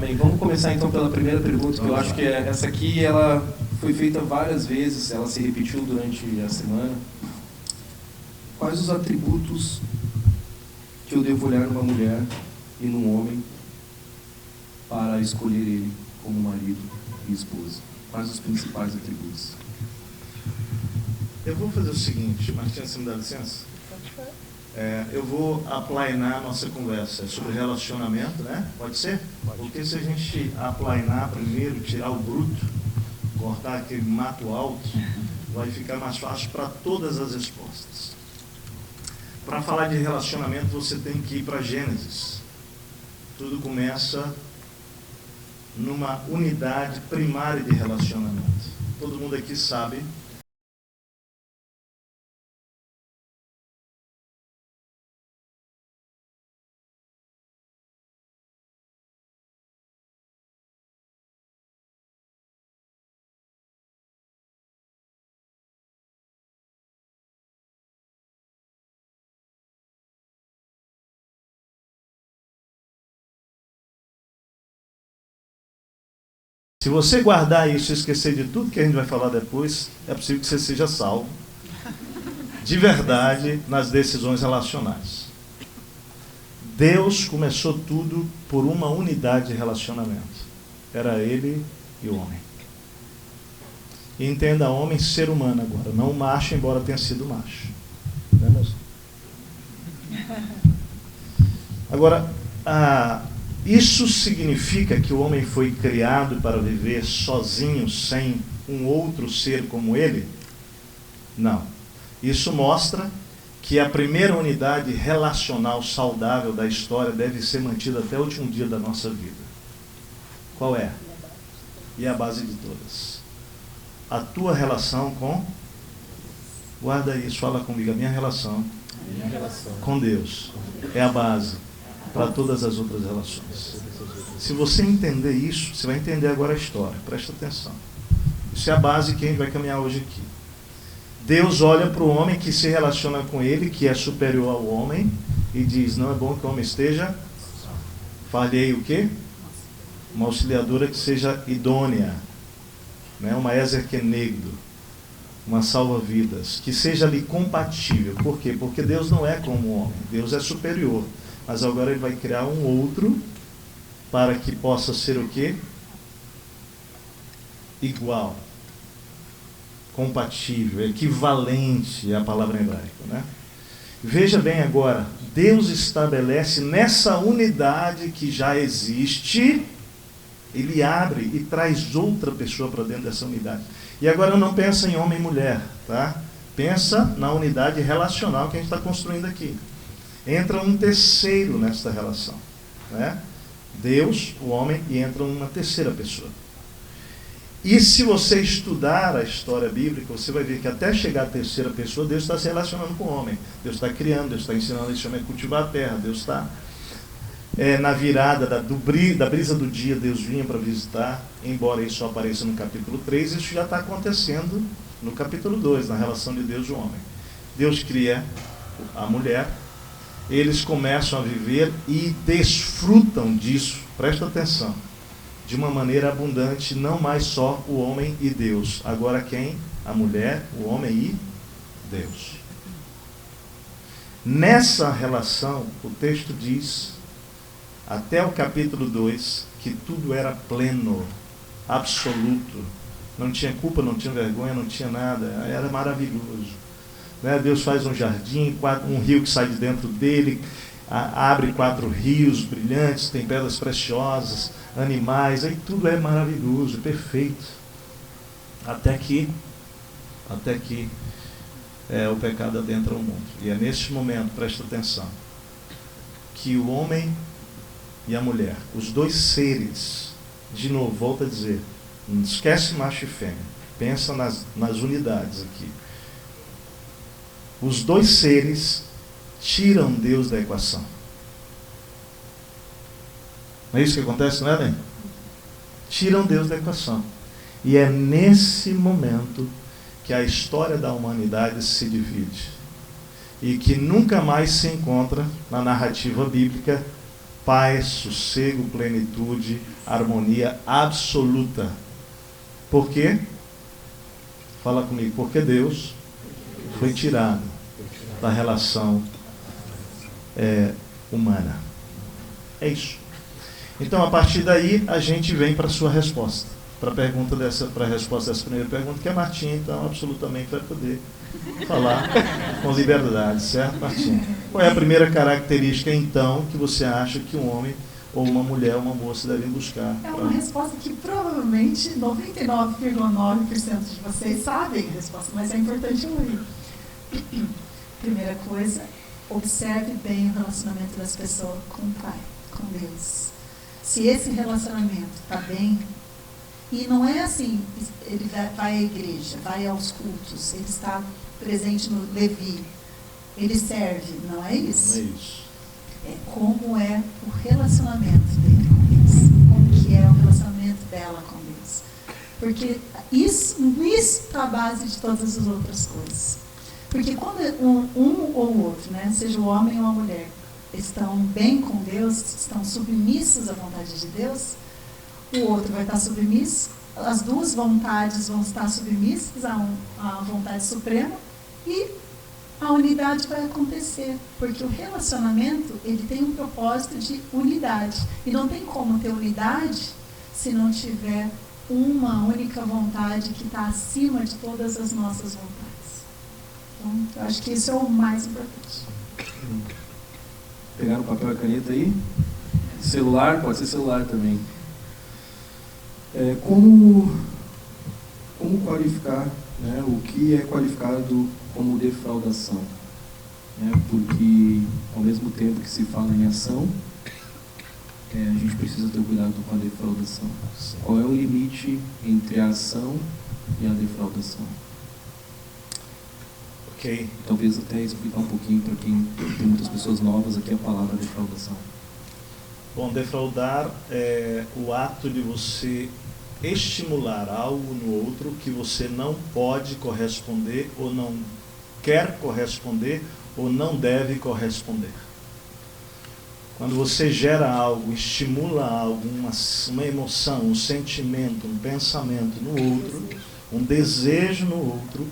Bem, vamos começar então pela primeira pergunta, que eu acho que essa aqui ela foi feita várias vezes, ela se repetiu durante a semana. Quais os atributos que eu devo olhar numa mulher e num homem para escolher ele como marido e esposa? Quais os principais atributos? Eu vou fazer o seguinte, Martina, você me dá licença? Eu vou aplainar a nossa conversa sobre relacionamento, né? Pode ser? Porque se a gente aplainar primeiro, tirar o bruto, cortar aquele mato alto, vai ficar mais fácil para todas as respostas. Para falar de relacionamento, você tem que ir para Gênesis. Tudo começa numa unidade primária de relacionamento. Todo mundo aqui sabe. Se você guardar isso e esquecer de tudo que a gente vai falar depois, é possível que você seja salvo de verdade nas decisões relacionais. Deus começou tudo por uma unidade de relacionamento. Era ele e o homem. E entenda, homem, ser humano agora, não macho, embora tenha sido macho. Não é mesmo? Agora, isso significa que o homem foi criado para viver sozinho, sem um outro ser como ele? Não. Isso mostra que a primeira unidade relacional saudável da história deve ser mantida até o último dia da nossa vida. Qual é? E é a base de todas. A tua relação com... Guarda isso, fala comigo. A minha relação com Deus é a base para todas as outras relações. Se você entender isso, você vai entender agora a história. Presta atenção. Isso é a base que a gente vai caminhar hoje aqui. Deus olha para o homem que se relaciona com ele, que é superior ao homem, e diz, não é bom que o homem esteja... Falhei o quê? Uma auxiliadora que seja idônea, né? Uma Ezer Kenegdo, uma salva-vidas, que seja ali compatível. Por quê? Porque Deus não é como o homem. Deus é superior. Mas agora ele vai criar um outro para que possa ser o quê? Igual. Compatível, equivalente é a palavra hebraica, né? Veja bem agora, Deus estabelece nessa unidade que já existe, ele abre e traz outra pessoa para dentro dessa unidade. E agora não pensa em homem e mulher, tá? Pensa na unidade relacional que a gente está construindo aqui. Entra um terceiro nesta relação, né? Deus, o homem, e entra uma terceira pessoa. E se você estudar a história bíblica, você vai ver que até chegar à terceira pessoa, Deus está se relacionando com o homem. Deus está criando, Deus está ensinando esse homem a cultivar a terra. Deus está na virada da brisa do dia, Deus vinha para visitar, embora isso só apareça no capítulo 3, isso já está acontecendo no capítulo 2, na relação de Deus e o homem. Deus cria a mulher, eles começam a viver e desfrutam disso, presta atenção, de uma maneira abundante, não mais só o homem e Deus. Agora quem? A mulher, o homem e Deus. Nessa relação, o texto diz, até o capítulo 2, que tudo era pleno, absoluto. Não tinha culpa, não tinha vergonha, não tinha nada. Era maravilhoso. Deus faz um jardim, um rio que sai de dentro dele, abre 4 rios brilhantes, tem pedras preciosas, animais, aí tudo é maravilhoso, perfeito. Até que o pecado adentra o mundo. E é nesse momento, presta atenção, que o homem e a mulher, os dois seres, de novo, volto a dizer, não esquece macho e fêmea, pensa nas unidades aqui. Os dois seres tiram Deus da equação. Não é isso que acontece, não é, Len? Tiram Deus da equação. E é nesse momento que a história da humanidade se divide. E que nunca mais se encontra na narrativa bíblica paz, sossego, plenitude, harmonia absoluta. Por quê? Fala comigo. Porque Deus foi tirado da relação humana. É isso. Então, a partir daí, a gente vem para a sua resposta. Para a resposta dessa primeira pergunta, que a Martinha, então, absolutamente vai poder falar com liberdade, certo, Martinha? Qual é a primeira característica, então, que você acha que um homem ou uma mulher ou uma moça devem buscar? É uma resposta que provavelmente 99,9% de vocês sabem a resposta, mas é importante ouvir. Primeira coisa, observe bem o relacionamento das pessoas com o Pai, com Deus. Se esse relacionamento está bem, e não é assim, ele vai à igreja, vai aos cultos, ele está presente no Levi, ele serve, não é isso? Não é isso. É como é o relacionamento dele com Deus, como que é o relacionamento dela com Deus. Porque isso está a base de todas as outras coisas. Porque quando um ou o outro, né, seja o homem ou a mulher, estão bem com Deus, estão submissos à vontade de Deus, o outro vai estar submisso, as duas vontades vão estar submissas à vontade suprema e a unidade vai acontecer, porque o relacionamento ele tem um propósito de unidade, e não tem como ter unidade se não tiver uma única vontade que está acima de todas as nossas vontades. Então, eu acho que isso é o mais importante. Pegaram papel e caneta aí? Celular, pode ser celular também. Como qualificar, né, o que é qualificado como defraudação? Porque, ao mesmo tempo que se fala em ação, a gente precisa ter cuidado com a defraudação. Qual é o limite entre a ação e a defraudação? Ok. Talvez até explicar um pouquinho para quem tem muitas pessoas novas aqui a palavra defraudação. Bom, defraudar é o ato de você estimular algo no outro que você não pode corresponder, ou não quer corresponder, ou não deve corresponder. Quando você gera algo, estimula algo, uma emoção, um sentimento, um pensamento no outro, um desejo no outro,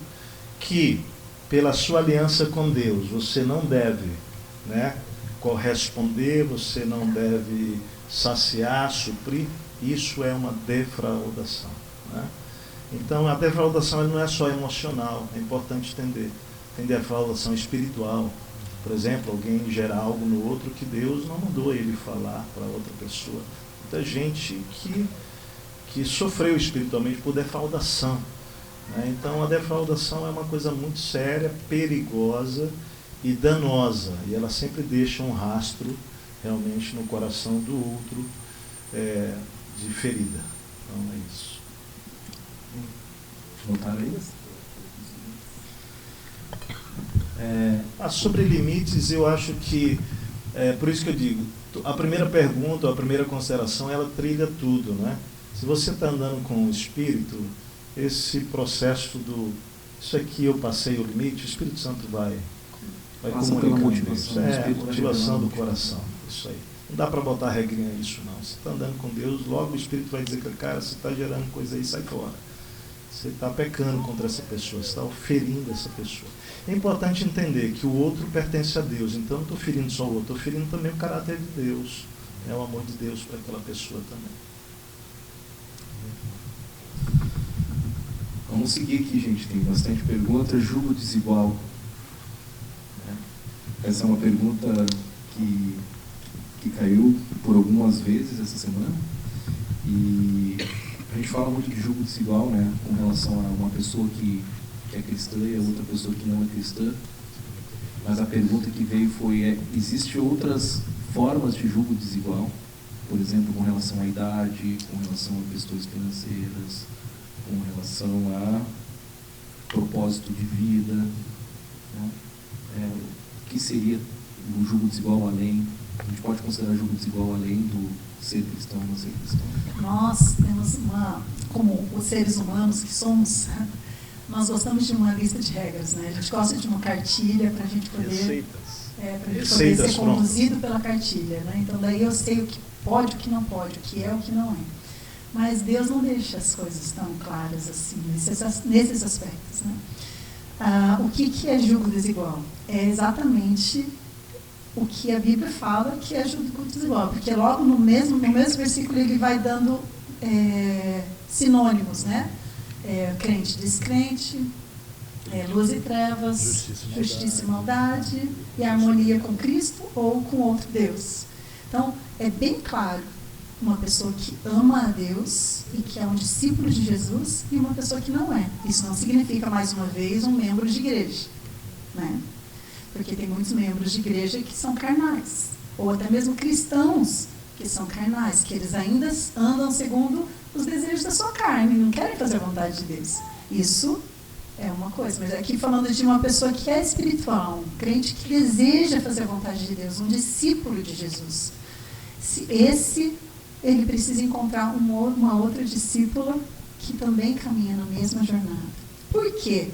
que pela sua aliança com Deus você não deve, né, corresponder, você não deve saciar, suprir, isso é uma defraudação, né? Então a defraudação não é só emocional, é importante entender. Tem defraudação espiritual. Por exemplo, alguém gera algo no outro que Deus não mandou ele falar para outra pessoa. Muita gente que sofreu espiritualmente por defraudação, né? Então a defraudação é uma coisa muito séria, perigosa e danosa, e ela sempre deixa um rastro realmente no coração do outro, de ferida. Então é isso. Notaram aí? Sobre limites, eu acho que, por isso que eu digo, a primeira pergunta, a primeira consideração, ela trilha tudo, né? Se você está andando com o Espírito, esse processo isso aqui eu passei o limite, o Espírito Santo vai comunicando isso. Motivação do coração, isso aí. Não dá para botar regrinha nisso, não. Você está andando com Deus, logo o Espírito vai dizer que, cara, você está gerando coisa aí, sai fora. Você está pecando contra essa pessoa, você está oferindo essa pessoa. É importante entender que o outro pertence a Deus, então eu não estou ferindo só o outro, estou ferindo também o caráter de Deus, o amor de Deus para aquela pessoa também. Vamos seguir aqui, gente, tem bastante pergunta. Julgo desigual. Essa é uma pergunta que caiu por algumas vezes essa semana, e a gente fala muito de julgo desigual, né, com relação a uma pessoa que é cristã e a outra pessoa que não é cristã, mas a pergunta que veio foi, existem outras formas de julgo desigual, por exemplo, com relação à idade, com relação a questões financeiras, com relação a propósito de vida, né? O que seria o julgo desigual além? A gente pode considerar julgo desigual além do ser cristão ou não ser cristão? Nós temos como os seres humanos que somos, nós gostamos de uma lista de regras, né? A gente gosta de uma cartilha para a gente poder... para a gente poder Receitas ser conduzido pela cartilha, né? Então daí eu sei o que pode, o que não pode, o que é, o que não é. Mas Deus não deixa as coisas tão claras assim, nesses aspectos, né? O que é julgo desigual? É exatamente o que a Bíblia fala que é julgo desigual, porque logo no mesmo versículo ele vai dando sinônimos, né? Crente e descrente, luz e trevas, justiça e maldade, e harmonia com Cristo ou com outro Deus. Então, é bem claro uma pessoa que ama a Deus e que é um discípulo de Jesus e uma pessoa que não é. Isso não significa, mais uma vez, um membro de igreja, né? Porque tem muitos membros de igreja que são carnais, ou até mesmo cristãos que são carnais, que eles ainda andam segundo os desejos da sua carne, não querem fazer a vontade de Deus. Isso é uma coisa, mas aqui falando de uma pessoa que é espiritual, um crente que deseja fazer a vontade de Deus, um discípulo de Jesus. Ele precisa encontrar uma outra discípula que também caminha na mesma jornada. Por quê?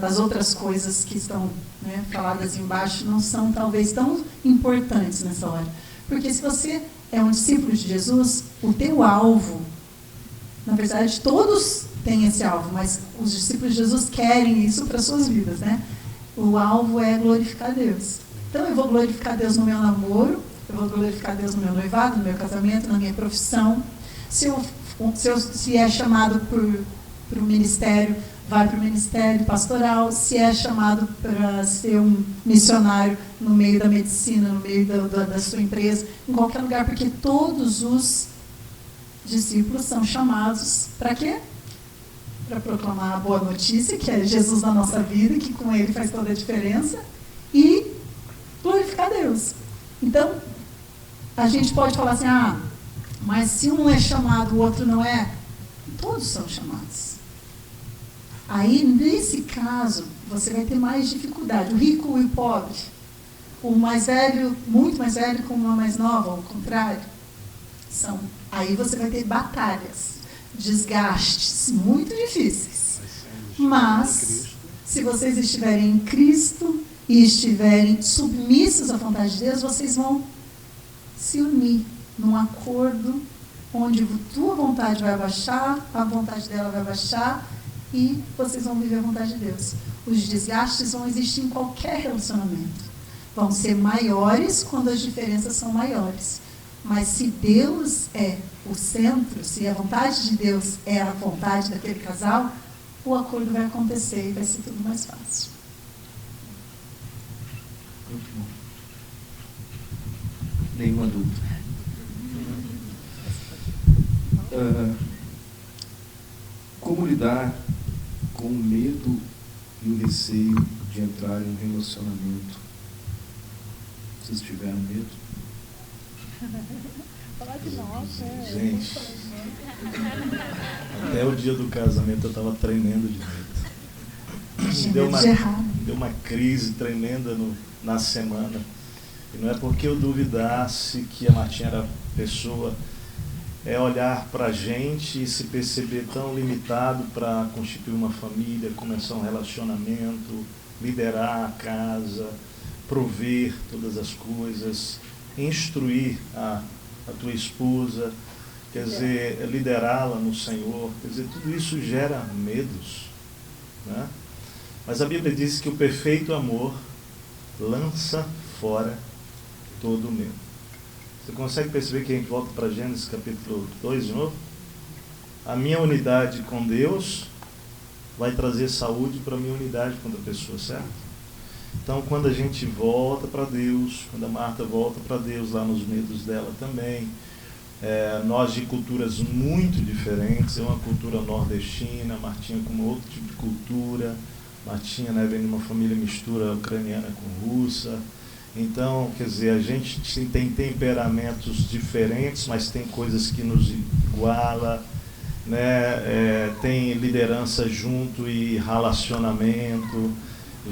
As outras coisas que estão, né, faladas embaixo não são talvez tão importantes nessa hora. Porque se você é um discípulo de Jesus, o teu alvo, na verdade todos têm esse alvo, mas os discípulos de Jesus querem isso para suas vidas, né? O alvo é glorificar Deus. Então eu vou glorificar Deus no meu namoro, eu vou glorificar Deus no meu noivado, no meu casamento, na minha profissão. Se é chamado para o ministério, vai para o ministério pastoral. Se é chamado para ser um missionário no meio da medicina, no meio da sua empresa, em qualquer lugar, porque todos os discípulos são chamados para quê? Para proclamar a boa notícia, que é Jesus na nossa vida, que com ele faz toda a diferença, e glorificar Deus. Então, a gente pode falar assim, mas se um é chamado, o outro não é, todos são chamados. Aí, nesse caso, você vai ter mais dificuldade. O rico e o pobre, o mais velho, muito mais velho com uma mais nova, ao contrário, aí você vai ter batalhas, desgastes muito difíceis. Mas, se vocês estiverem em Cristo e estiverem submissos à vontade de Deus, vocês vão se unir num acordo onde a tua vontade vai baixar, a vontade dela vai baixar e vocês vão viver a vontade de Deus. Os desgastes vão existir em qualquer relacionamento. Vão ser maiores quando as diferenças são maiores. Mas se Deus é o centro, se a vontade de Deus é a vontade daquele casal, o acordo vai acontecer e vai ser tudo mais fácil. Muito bom. Nenhuma dúvida. Como lidar com o medo e o receio de entrar em um relacionamento? Vocês tiveram medo? Falar de nós, né? Gente, até o dia do casamento eu estava tremendo de medo. Deu uma crise tremenda na semana. E não é porque eu duvidasse que a Martinha era pessoa, é olhar para a gente e se perceber tão limitado para constituir uma família, começar um relacionamento, liderar a casa, prover todas as coisas, instruir a tua esposa, quer dizer, liderá-la no Senhor, quer dizer, tudo isso gera medos, né? Mas a Bíblia diz que o perfeito amor lança fora todo o medo. Você consegue perceber que a gente volta para Gênesis capítulo 2 de novo? A minha unidade com Deus vai trazer saúde para a minha unidade com outra pessoa, certo? Então, quando a gente volta para Deus, quando a Marta volta para Deus lá nos medos dela também, nós de culturas muito diferentes, uma cultura nordestina, Martinha com outro tipo de cultura, Martinha, né, vem de uma família mistura ucraniana com russa. Então, quer dizer, a gente tem temperamentos diferentes, mas tem coisas que nos iguala, né? Tem liderança junto e relacionamento.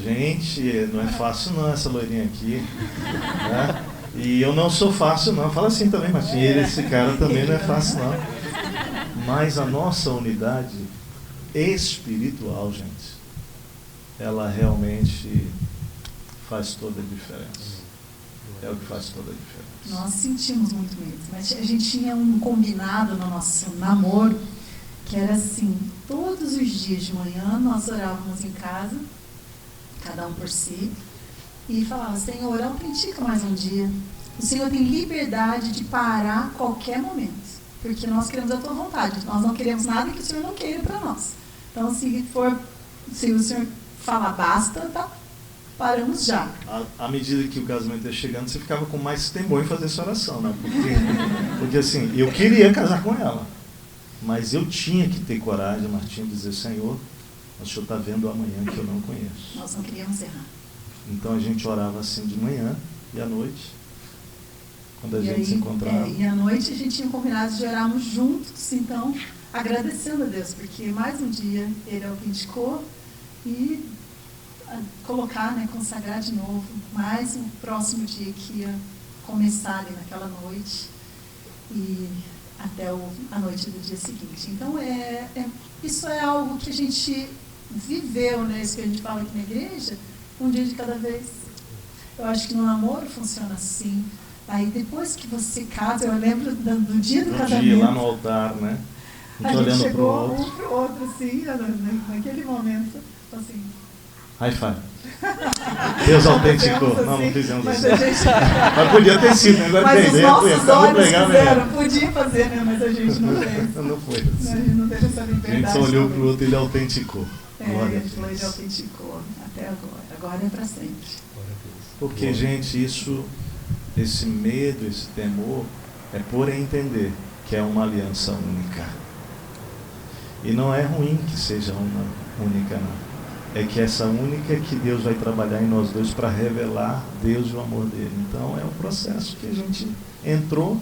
Gente, não é fácil não essa loirinha aqui, né? E eu não sou fácil não, fala assim também, Martinha, esse cara também não é fácil não. Mas a nossa unidade espiritual, gente, ela realmente faz toda a diferença. É o que faz toda a diferença. Nós sentimos muito medo, mas a gente tinha um combinado no nosso namoro, que era assim, todos os dias de manhã nós orávamos em casa, cada um por si, e falava, Senhor, autentica mais um dia. O Senhor tem liberdade de parar a qualquer momento, porque nós queremos a tua vontade, nós não queremos nada que o Senhor não queira para nós. Então, se o Senhor falar basta, tá, paramos já. À medida que o casamento ia chegando, você ficava com mais temor em fazer essa oração, né? Porque assim, eu queria casar com ela, mas eu tinha que ter coragem, Martinho, de dizer, Senhor, o Senhor está vendo amanhã que eu não conheço. Nós não queríamos errar. Então a gente orava assim de manhã e à noite, quando a gente se encontrava. E à noite a gente tinha combinado de orarmos juntos, então, agradecendo a Deus, porque mais um dia Ele autenticou e colocar, né, consagrar de novo, mais um próximo dia que ia começar ali naquela noite e até a noite do dia seguinte. Então, isso é algo que a gente viveu, né, isso que a gente fala aqui na igreja, um dia de cada vez. Eu acho que no namoro funciona assim. Aí depois que você casa, eu lembro do dia do casamento. Dia lá no altar, né? A gente olhando chegou pro um pro outro, assim, naquele momento, assim. High five. Deus autenticou. Assim, não fizemos mas assim. A Mas podia ter sido, né? Agora mas os nossos olhos fizeram, melhor. podia fazer, né? Mas a gente não fez. Não foi A assim. gente não teve essa A liberdade. gente só olhou também. pro outro e ele autenticou. Ele falou, ele autenticou até agora. Agora é para sempre. Porque, gente, esse medo, esse temor, é por entender que é uma aliança única. E não é ruim que seja uma única, não. É que essa única que Deus vai trabalhar em nós dois para revelar Deus e o amor dele. Então é um processo que a gente entrou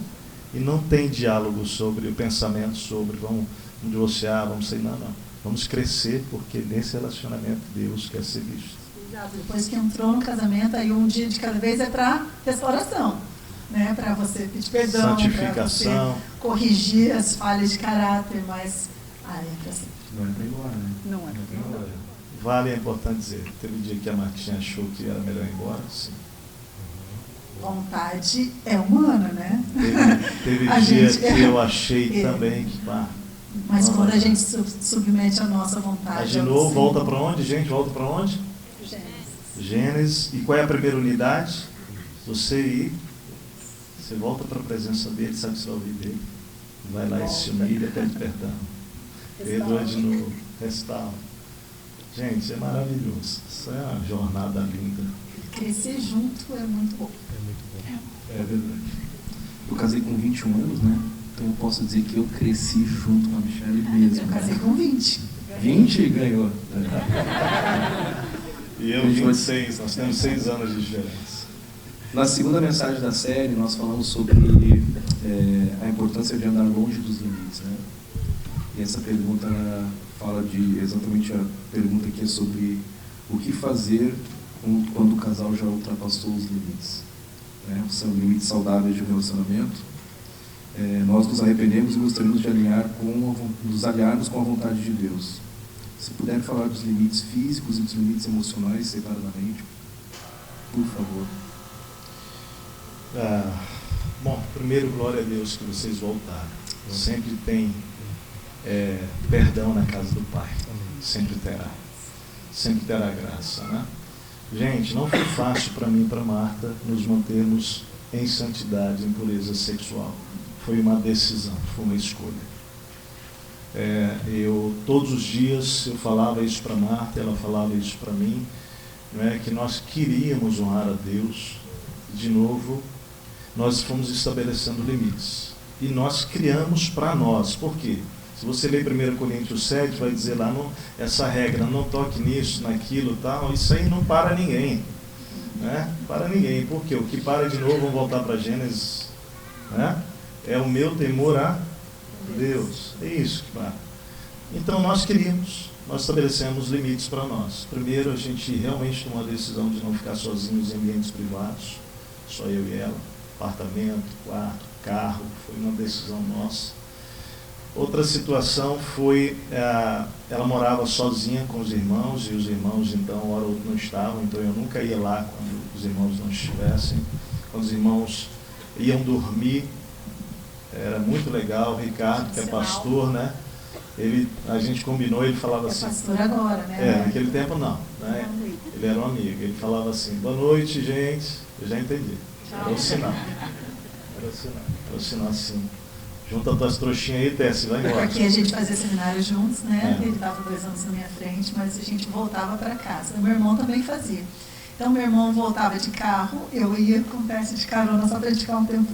e não tem diálogo sobre o pensamento sobre vamos divorciar, vamos sair, não. Vamos crescer, porque nesse relacionamento Deus quer ser visto. Exato. Depois que entrou no casamento, aí um dia de cada vez é para restauração, né? Para você pedir perdão, para você corrigir as falhas de caráter, mas é para sempre. Não é para ir embora, né? Não é para ir embora. Vale, é importante dizer, teve um dia que a Martinha achou que era melhor ir embora, sim. Vontade é humana, né? Teve dia que eu achei também que, mas quando a gente submete a nossa vontade... Mas de novo, volta para onde, gente? Volta para onde? Gênesis. E qual é a primeira unidade? Você volta para a presença dele, sabe que você vai ouvir dele. Vai lá e se humilha, pede perdão. Perdoa de novo, restaura. Gente, é maravilhoso. Isso é uma jornada linda. Crescer junto é muito bom. É verdade. Eu casei com 21 anos, né? Então eu posso dizer que eu cresci junto com a Michelle mesmo. Eu casei com 20. 20 e ganhou. E eu 26, nós temos 6 anos de diferença. Na segunda mensagem da série, nós falamos sobre a importância de andar longe dos limites, né? E essa pergunta fala de exatamente a pergunta que é sobre o que fazer quando o casal já ultrapassou os limites, né? São limites saudáveis de um relacionamento. Nós nos arrependemos e gostaríamos de nos aliarmos com a vontade de Deus. Se puder falar dos limites físicos e dos limites emocionais separadamente, por favor. Bom, primeiro, glória a Deus que vocês voltaram. Sempre tem perdão na casa do Pai. Sempre terá. Sempre terá graça, né? Gente, não foi fácil para mim e para Marta nos mantermos em santidade, em pureza sexual. Foi uma decisão, foi uma escolha. Todos os dias eu falava isso para Marta, ela falava isso para mim, que nós queríamos honrar a Deus. De novo, nós fomos estabelecendo limites. E nós criamos para nós. Por quê? Se você ler 1 Coríntios 7, vai dizer lá, essa regra, não toque nisso, naquilo, tal, isso aí não para ninguém. Né? Para ninguém. Por quê? O que para de novo, vamos voltar para Gênesis, né? É o meu temor a Deus. É isso que para. Então nós estabelecemos limites para nós. Primeiro, a gente realmente tomou a decisão de não ficar sozinhos em ambientes privados, só eu e ela, apartamento, quarto, carro, foi uma decisão nossa. Outra situação foi, ela morava sozinha com os irmãos, e os irmãos, então, hora ou outra não estavam, então eu nunca ia lá quando os irmãos não estivessem. Quando os irmãos iam dormir, era muito legal. O Ricardo, que é pastor, né? A gente combinou, ele falava assim... É pastor agora, né? Naquele tempo não, né? Ele era um amigo, ele falava assim, boa noite, gente. Eu já entendi. Era o sinal. Era o sinal assim. Junta tuas trouxinhas aí, Tessi, vai embora. Porque a gente fazia seminário juntos, né? Ele estava 2 anos na minha frente, mas a gente voltava para casa. O meu irmão também fazia. Então, meu irmão voltava de carro, eu ia com o Tessi de carona só para ele ficar um tempo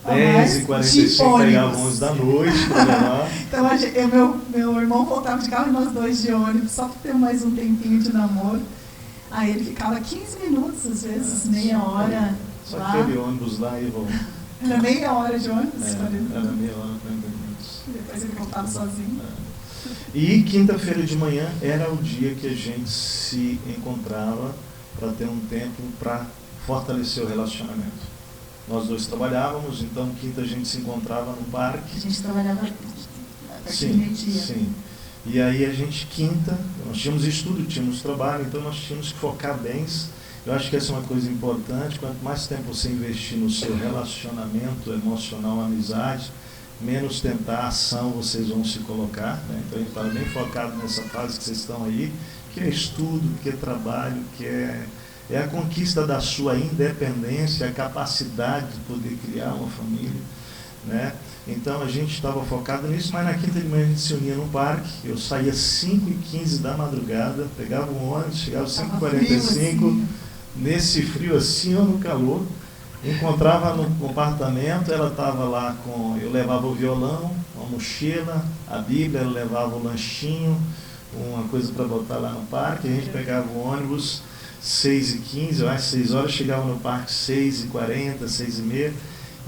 a mais. 10h45, pegava 11 da noite para levar. Então, meu irmão voltava de carro e nós 2 de ônibus, só para ter mais um tempinho de namoro. Aí ele ficava 15 minutos, às vezes, meia hora. Só lá. aquele ônibus lá e voltou. Era meia hora de ônibus? Era meia hora, 40 minutos. Depois ele voltava sozinho. E quinta-feira de manhã era o dia que a gente se encontrava para ter um tempo para fortalecer o relacionamento. Nós 2 trabalhávamos, então quinta a gente se encontrava no parque. A gente trabalhava a partir do meio-dia. Sim. E aí a gente quinta, nós tínhamos estudo, tínhamos trabalho, então nós tínhamos que focar bem. Eu acho que essa é uma coisa importante. Quanto mais tempo você investir no seu relacionamento emocional, amizade, menos tentar ação vocês vão se colocar, né? Então a gente está bem focado nessa fase que vocês estão aí, que é estudo, que é trabalho, que é a conquista da sua independência, a capacidade de poder criar uma família, né? Então a gente estava focado nisso, mas na quinta de manhã a gente se unia no parque. Eu saía 5h15 da madrugada, pegava um ônibus, chegava 5h45, nesse frio assim ou no calor, encontrava no apartamento. Ela estava lá eu levava o violão, uma mochila, a Bíblia, ela levava o lanchinho, uma coisa para botar lá no parque. A gente pegava o ônibus 6h15, eu acho 6 horas, chegava no parque 6h40, 6h30,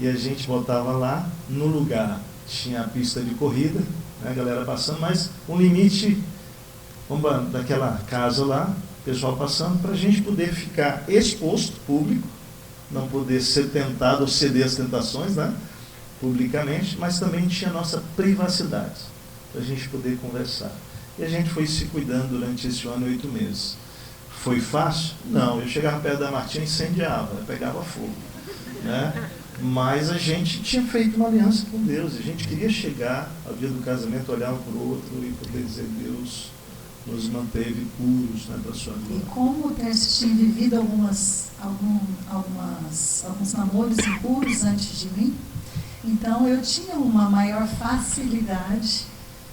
e a gente botava lá. No lugar tinha a pista de corrida, né, a galera passando, mas um limite daquela casa lá, pessoal passando, para a gente poder ficar exposto, público, não poder ser tentado ou ceder às tentações, né, publicamente, mas também tinha a nossa privacidade, para a gente poder conversar. E a gente foi se cuidando durante esse ano e 8 meses. Foi fácil? Não. Eu chegava perto da Martinha e incendiava, pegava fogo, né? Mas a gente tinha feito uma aliança com Deus, a gente queria chegar ao dia do casamento, olhar um para o outro e poder dizer: Deus nos manteve puros, né, para a sua glória. E como o Tércio tinha vivido alguns namoros impuros antes de mim, então eu tinha uma maior facilidade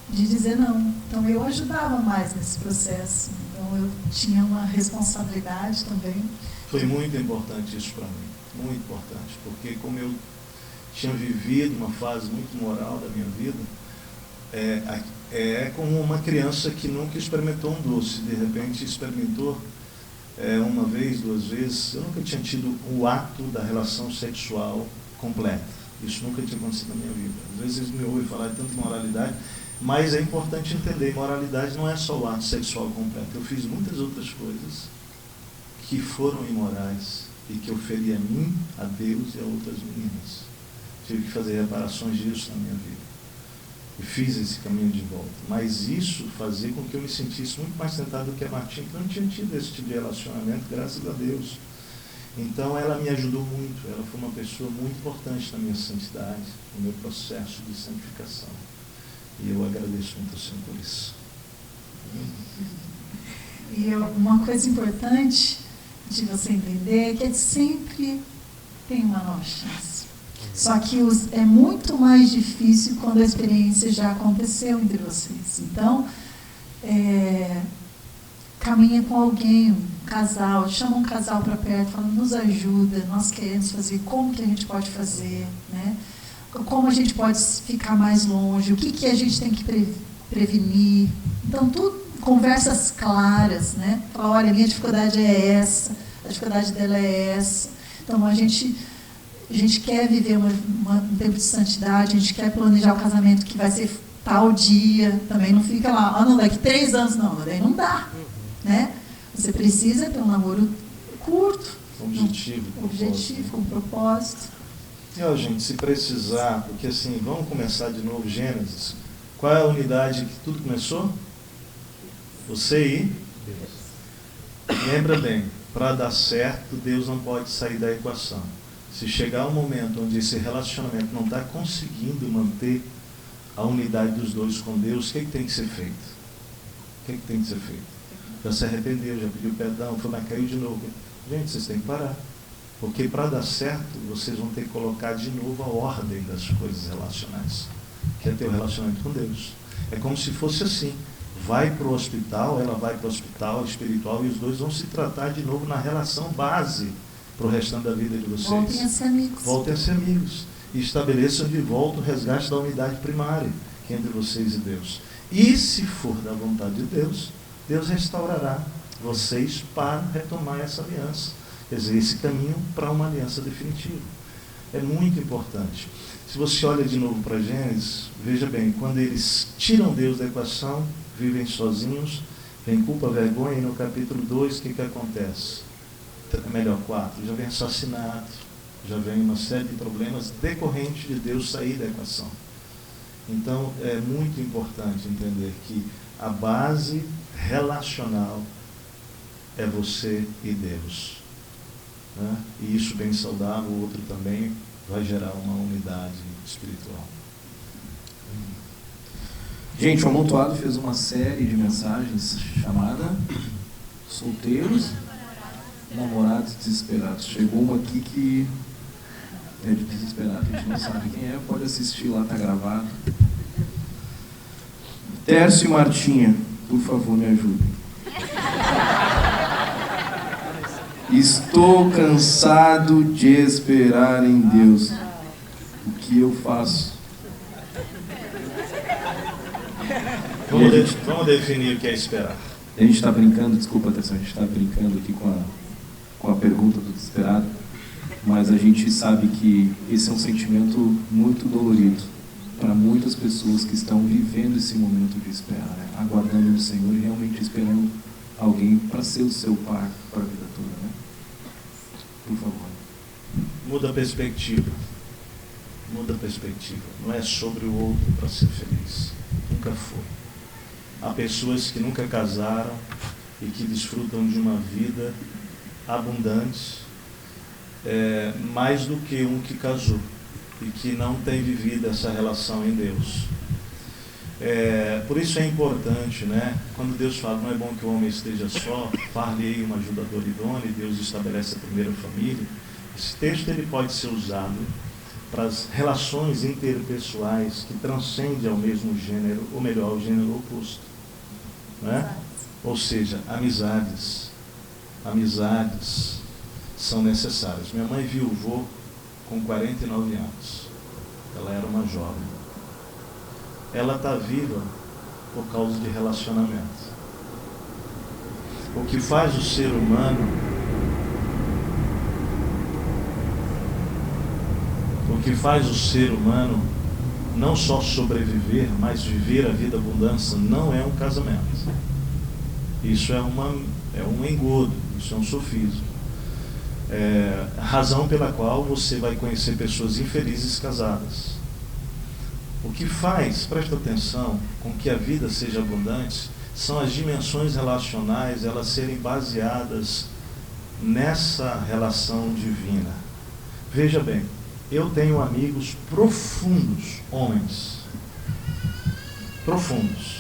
de dizer não. Então eu ajudava mais nesse processo, então eu tinha uma responsabilidade também. Foi muito importante isso para mim, muito importante, porque como eu tinha vivido uma fase muito moral da minha vida, é como uma criança que nunca experimentou um doce, de repente experimentou uma vez, 2 vezes. Eu nunca tinha tido o ato da relação sexual completa, isso nunca tinha acontecido na minha vida. Às vezes vocês me ouvem falar de tanta moralidade, mas é importante entender, moralidade não é só o ato sexual completo. Eu fiz muitas outras coisas que foram imorais e que eu feri a mim, a Deus e a outras meninas. Tive que fazer reparações disso na minha vida. E fiz esse caminho de volta. Mas isso fazia com que eu me sentisse muito mais tentado do que a Martinha, que não tinha tido esse tipo de relacionamento, graças a Deus. Então ela me ajudou muito, ela foi uma pessoa muito importante na minha santidade, no meu processo de santificação. E eu agradeço muito ao Senhor por isso. E uma coisa importante de você entender é que sempre tem uma nova chance. Só que é muito mais difícil quando a experiência já aconteceu entre vocês. Então, caminha com alguém, um casal, chama um casal para perto, fala: nos ajuda, nós queremos fazer, como que a gente pode fazer, né? Como a gente pode ficar mais longe, o que a gente tem que prevenir. Então, tudo, conversas claras, né? Fala: olha, a minha dificuldade é essa, a dificuldade dela é essa. Então, a gente quer viver um tempo de santidade, a gente quer planejar o casamento que vai ser tal dia, também não fica lá, não, daqui 3 anos, não, daí não dá, né? Você precisa ter um namoro curto, objetivo, com propósito. E, ó, gente, se precisar, porque assim, vamos começar de novo Gênesis, Qual é a unidade que tudo começou? Você e Deus. Lembra bem, para dar certo, Deus não pode sair da equação. Se chegar um momento onde esse relacionamento não está conseguindo manter a unidade dos dois com Deus, o que tem que ser feito? O que tem que ser feito? Já se arrependeu, já pediu perdão, foi, mas caiu de novo. Gente, vocês têm que parar. Porque para dar certo, vocês vão ter que colocar de novo a ordem das coisas relacionais, que é ter o relacionamento com Deus. É como se fosse assim. Vai para o hospital, ela vai para o hospital espiritual e os dois vão se tratar de novo na relação base para o restante da vida de vocês. Voltem a ser amigos. Voltem a ser amigos. E estabeleçam de volta o resgate da unidade primária, que é entre vocês e Deus. E se for da vontade de Deus, Deus restaurará vocês para retomar essa aliança. Quer dizer, esse caminho para uma aliança definitiva. É muito importante. Se você olha de novo para Gênesis, veja bem, quando eles tiram Deus da equação, vivem sozinhos, vem culpa, vergonha, e no capítulo 2, o que acontece? Melhor, 4, já vem assassinato, já vem uma série de problemas decorrentes de Deus sair da equação. Então, é muito importante entender que a base relacional é você e Deus. Né? E isso bem saudável, o outro também vai gerar uma unidade espiritual. Gente, o Amontoado fez uma série de mensagens chamada Solteiros, Namorados Desesperados. Chegou uma aqui que é de desesperado, a gente não sabe quem é, pode assistir lá, tá gravado. Tércio e Martinha, por favor, me ajudem. Estou cansado de esperar em Deus. O que eu faço? Vamos definir o que é esperar. A gente está brincando, desculpa, atenção, a gente está brincando aqui com a pergunta do desesperado, mas a gente sabe que esse é um sentimento muito dolorido para muitas pessoas que estão vivendo esse momento de esperar, né? Aguardando o Senhor e realmente esperando alguém para ser o seu par para a vida toda, né? Por favor. Muda a perspectiva. Muda a perspectiva. Não é sobre o outro para ser feliz. Nunca foi. Há pessoas que nunca casaram e que desfrutam de uma vida abundante, mais do que um que casou e que não tem vivido essa relação em Deus. Por isso é importante, né? Quando Deus fala, não é bom que o homem esteja só, far-lhe-ei uma ajudadora idônea, e Deus estabelece a primeira família. Esse texto ele pode ser usado para as relações interpessoais que transcendem ao mesmo gênero, ou melhor, ao gênero oposto. Né? Ou seja, amizades são necessárias. Minha mãe viuvou com 49 anos. Ela era uma jovem. Ela está viva por causa de relacionamento. O que faz o ser humano não só sobreviver, mas viver a vida abundância, não é um casamento. Isso é um engodo, isso é um sofismo. A razão pela qual você vai conhecer pessoas infelizes casadas. O que faz, presta atenção, com que a vida seja abundante, são as dimensões relacionais, elas serem baseadas nessa relação divina. Veja bem, eu tenho amigos profundos, homens, profundos,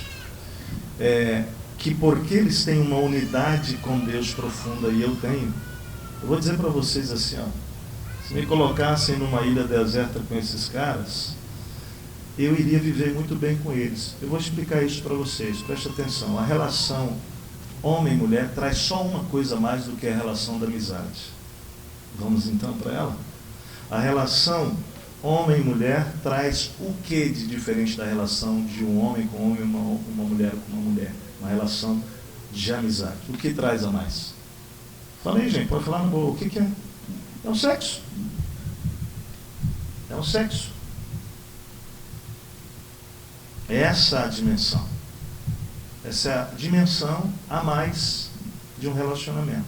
que porque eles têm uma unidade com Deus profunda, e eu vou dizer para vocês assim, ó, se me colocassem numa ilha deserta com esses caras, eu iria viver muito bem com eles. Eu vou explicar isso para vocês, presta atenção. A relação homem e mulher traz só uma coisa mais do que a relação da amizade. Vamos então para ela? A relação homem e mulher traz o que de diferente da relação de um homem com homem e uma mulher com uma mulher? Uma relação de amizade. O que traz a mais? Fala aí, gente, pode falar na boa. O que é? É o sexo. É o sexo. Essa é a dimensão. Essa é a dimensão a mais de um relacionamento.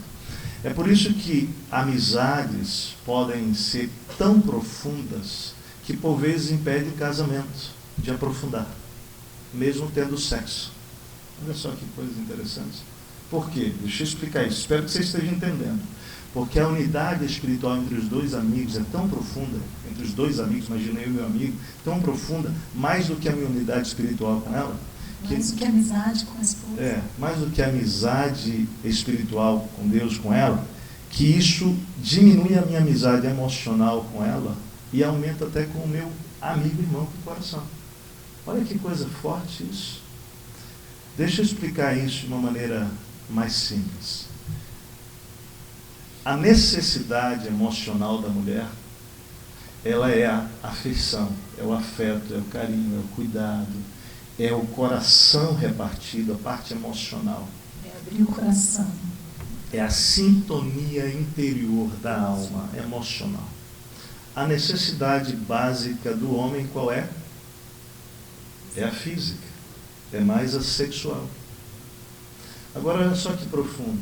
É por isso que amizades podem ser tão profundas que por vezes impedem o casamento de aprofundar. mesmo tendo sexo. Olha só que coisa interessante. Por quê? Deixa eu explicar isso. Espero que você esteja entendendo. Porque a unidade espiritual entre os dois amigos é tão profunda, entre os dois amigos, imaginei o meu amigo, tão profunda, mais do que a minha unidade espiritual com ela. Mais do que a amizade com a esposa. Mais do que a amizade espiritual com Deus, com ela, que isso diminui a minha amizade emocional com ela e aumenta até com o meu amigo e irmão do coração. Olha que coisa forte isso. Deixa eu explicar isso de uma maneira mais simples. A necessidade emocional da mulher, ela é a afeição, é o afeto, é o carinho, é o cuidado, é o coração repartido, a parte emocional. É abrir o coração. É a sintonia interior da alma, emocional. A necessidade básica do homem qual é? É a física, é mais a sexual. Agora olha só que profundo.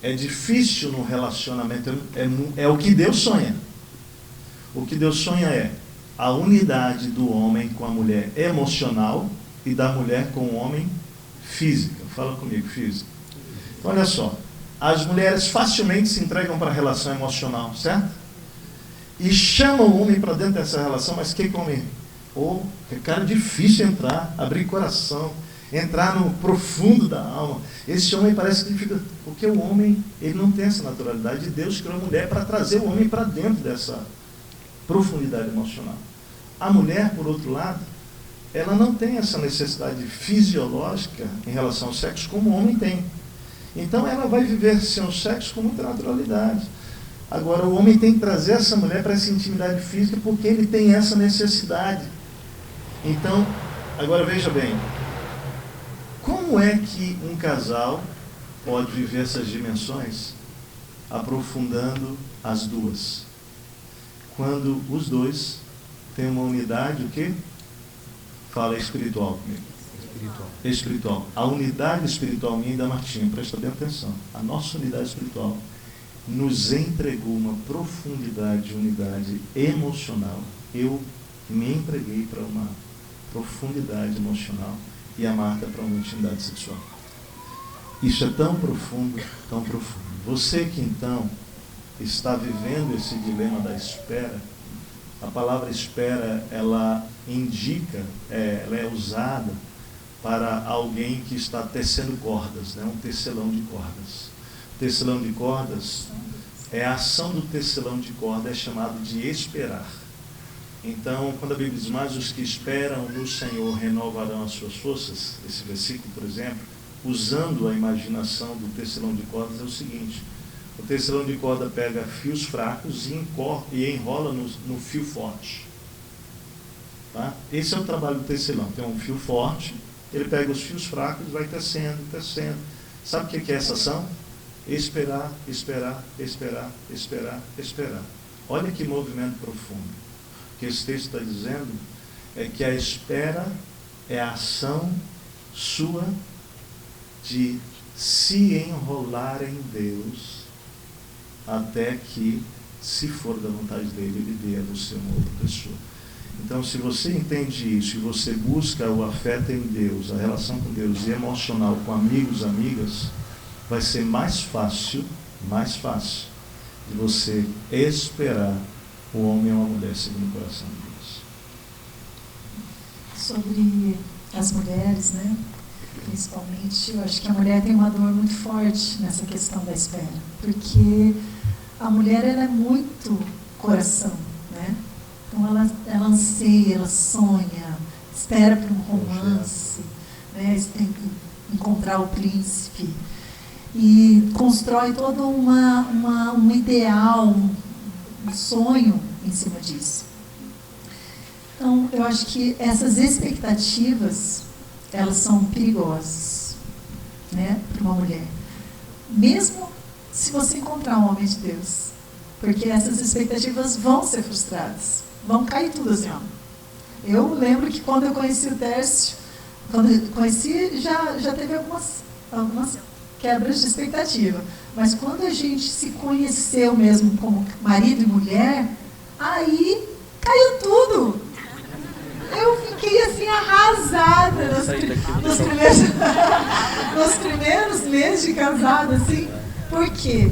É difícil no relacionamento, é o que Deus sonha. O que Deus sonha é a unidade do homem com a mulher emocional e da mulher com o homem física. Fala comigo, física. Então, olha só, as mulheres facilmente se entregam para a relação emocional, certo? E chamam o homem para dentro dessa relação, mas que homem? É cara difícil entrar, abrir coração, entrar no profundo da alma. Esse homem parece que fica... Porque o homem, ele não tem essa naturalidade. Deus criou a mulher para trazer o homem para dentro dessa profundidade emocional. A mulher, por outro lado, ela não tem essa necessidade fisiológica em relação ao sexo como o homem tem. Então ela vai viver seu sexo com muita naturalidade. Agora o homem tem que trazer essa mulher para essa intimidade física porque ele tem essa necessidade. Então, agora veja bem, como é que um casal pode viver essas dimensões aprofundando as duas? Quando os dois têm uma unidade, o quê? Fala espiritual comigo. Espiritual. A unidade espiritual minha e da Martinha, presta bem atenção. A nossa unidade espiritual nos entregou uma profundidade, unidade emocional. Eu me entreguei para uma profundidade emocional e a Marta para uma intimidade sexual. Isso é tão profundo, tão profundo. Você que então está vivendo esse dilema da espera, a palavra espera, ela indica, ela é usada para alguém que está tecendo cordas, né? Um tecelão de cordas. Tecelão de cordas, a ação do tecelão de corda é chamado de esperar. Então, quando a Bíblia diz, mas os que esperam no Senhor renovarão as suas forças, esse versículo, por exemplo, usando a imaginação do tecelão de cordas, é o seguinte: o tecelão de corda pega fios fracos e enrola no fio forte. Tá? Esse é o trabalho do tecelão. Tem um fio forte, ele pega os fios fracos e vai tecendo, tecendo. Sabe o que é essa ação? Esperar, esperar, esperar, esperar, esperar. Olha que movimento profundo. O que esse texto está dizendo é que a espera é a ação sua de se enrolar em Deus até que, se for da vontade dele, ele dê a você uma outra pessoa. Então, se você entende isso e você busca o afeto em Deus, a relação com Deus e emocional com amigos, amigas, vai ser mais fácil de você esperar o homem ou a mulher segundo o coração de Deus. Sobre as mulheres, né? Principalmente, eu acho que a mulher tem uma dor muito forte nessa questão da espera, porque a mulher, ela é muito coração, né? Então ela anseia, ela sonha, espera por um romance, né? Tem que encontrar o príncipe e constrói todo um ideal, um sonho em cima disso. Então, eu acho que essas expectativas, elas são perigosas, né, para uma mulher. Mesmo se você encontrar um homem de Deus, porque essas expectativas vão ser frustradas, vão cair tudo assim, ó. Eu lembro que quando eu conheci o Tércio, quando eu conheci, já teve algumas quebras de expectativa. Mas quando a gente se conheceu mesmo como marido e mulher, aí caiu tudo. Eu fiquei assim arrasada. nos primeiros meses de casado, assim. Por quê?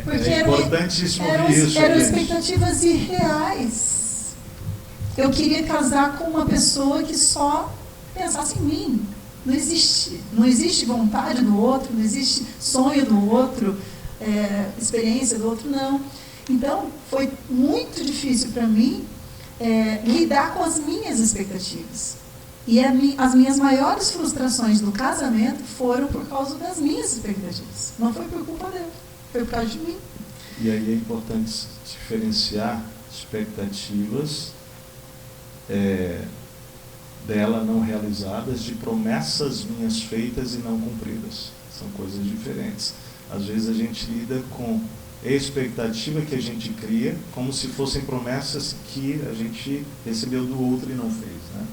Porque é importantíssimo ouvir isso. Eram expectativas irreais. Eu queria casar com uma pessoa que só pensasse em mim. Não existe vontade do outro, não existe sonho do outro, experiência do outro, não. Então, foi muito difícil para mim lidar com as minhas expectativas. E as minhas maiores frustrações do casamento foram por causa das minhas expectativas. Não foi por culpa dele, foi por causa de mim. E aí é importante diferenciar expectativas dela não realizadas de promessas minhas feitas e não cumpridas. São coisas diferentes. Às vezes a gente lida com expectativa que a gente cria como se fossem promessas que a gente recebeu do outro e não fez, né?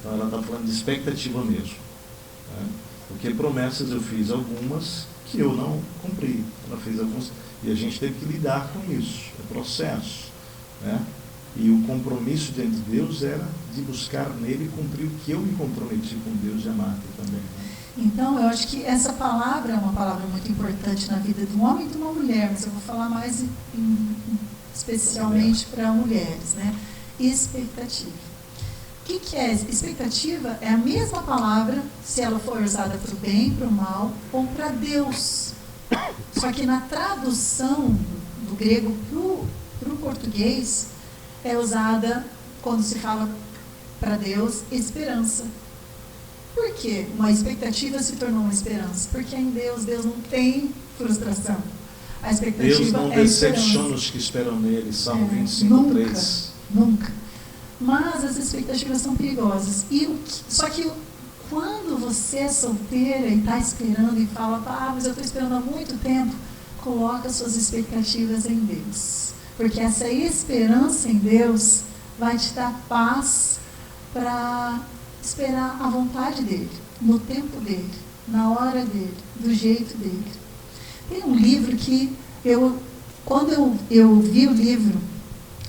Então ela está falando de expectativa mesmo, né? Porque promessas eu fiz algumas que eu não cumpri. Ela fez algumas e a gente teve que lidar com isso. É processo, né? E o compromisso diante de Deus era de buscar nele cumprir o que eu me comprometi com Deus e a Marta também, né? Então, eu acho que essa palavra é uma palavra muito importante na vida de um homem e de uma mulher, mas eu vou falar mais especialmente para mulheres, né? Expectativa. O que é expectativa? É a mesma palavra, se ela for usada para o bem, para o mal, ou para Deus. Só que na tradução do grego para o português, é usada, quando se fala para Deus, esperança. Por quê? Uma expectativa se tornou uma esperança. Porque em Deus não tem frustração. A expectativa Deus não decepciona os que esperam nele. Salmo 25:3. Nunca. Mas as expectativas são perigosas. Só que quando você é solteira e está esperando e fala, mas eu estou esperando há muito tempo, coloca suas expectativas em Deus. Porque essa esperança em Deus vai te dar paz para esperar a vontade dele, no tempo dele, na hora dele, do jeito dele. Tem um livro que quando eu vi o livro,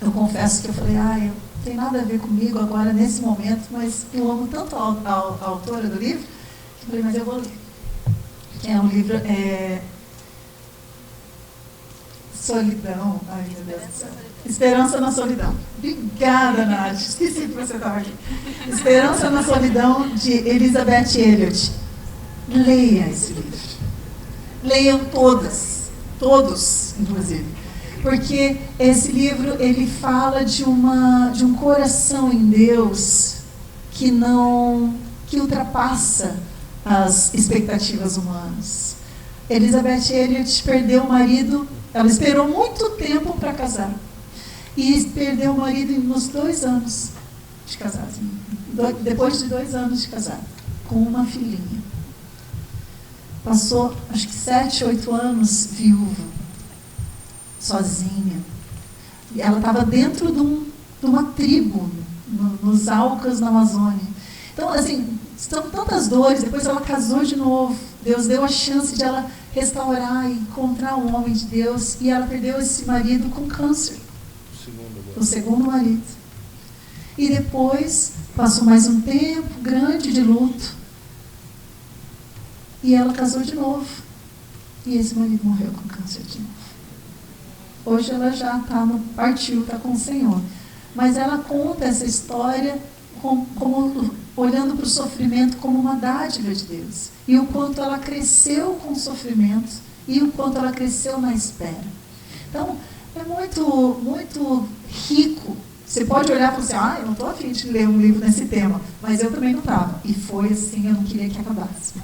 eu confesso que eu falei, não tem nada a ver comigo agora, nesse momento, mas eu amo tanto a autora do livro, que eu falei, mas eu vou ler. Que é um livro, Solidão, ai meu Deus do céu. Esperança na Solidão. Obrigada, Nath. Esqueci que você estava aqui. Esperança na Solidão, de Elizabeth Elliot. Leia esse livro. Leiam todos, inclusive. Porque esse livro, ele fala de um coração em Deus que ultrapassa as expectativas humanas. Elizabeth Elliot perdeu o marido. Ela esperou muito tempo para casar. E perdeu o marido nos 2 anos de casado. Depois de 2 anos de casado. Com uma filhinha. Passou, acho que 7, 8 anos viúva. Sozinha. E ela estava dentro de uma tribo. Nos Aucas, na Amazônia. Então, assim, são tantas dores. Depois ela casou de novo. Deus deu a chance de ela restaurar e encontrar um homem de Deus, e ela perdeu esse marido com câncer. O segundo marido. E depois passou mais um tempo grande de luto, e ela casou de novo, e esse marido morreu com câncer de novo. Hoje ela já partiu, está com o Senhor. Mas ela conta essa história como olhando para o sofrimento como uma dádiva de Deus. E o quanto ela cresceu com o sofrimento e o quanto ela cresceu na espera. Então, é muito, muito rico. Você pode olhar e falar assim, eu não estou afim de ler um livro nesse tema, mas eu também não estava. E foi assim, eu não queria que acabasse.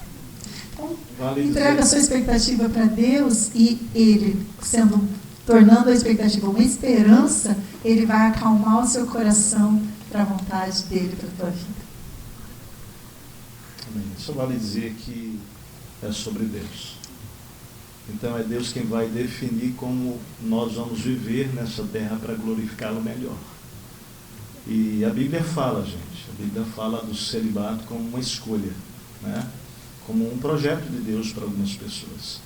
Então, entrega a sua expectativa para Deus, e Ele, tornando a expectativa uma esperança, Ele vai acalmar o seu coração para a vontade dEle para a tua vida. Amém. Só vale dizer que é sobre Deus. Então é Deus quem vai definir como nós vamos viver nessa terra para glorificá-lo melhor. E a Bíblia fala, gente, a Bíblia fala do celibato como uma escolha, né? Como um projeto de Deus para algumas pessoas.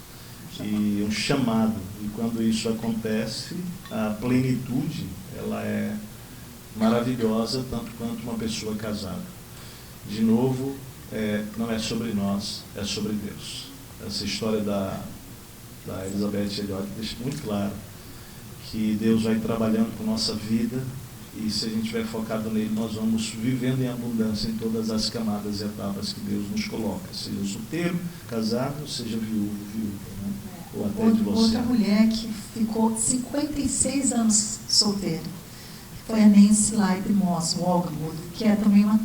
E um chamado. E quando isso acontece, a plenitude, ela é maravilhosa, tanto quanto uma pessoa casada. De novo, não é sobre nós, é sobre Deus. Essa história da Elizabeth Elliot deixa muito claro que Deus vai trabalhando com nossa vida, e se a gente estiver focado nele, nós vamos vivendo em abundância em todas as camadas e etapas que Deus nos coloca, seja solteiro, casado, seja viúvo, né? Ou até divorciado. Outra mulher que ficou 56 anos solteira foi a Nancy Lyde Moss Wogwood, que é também uma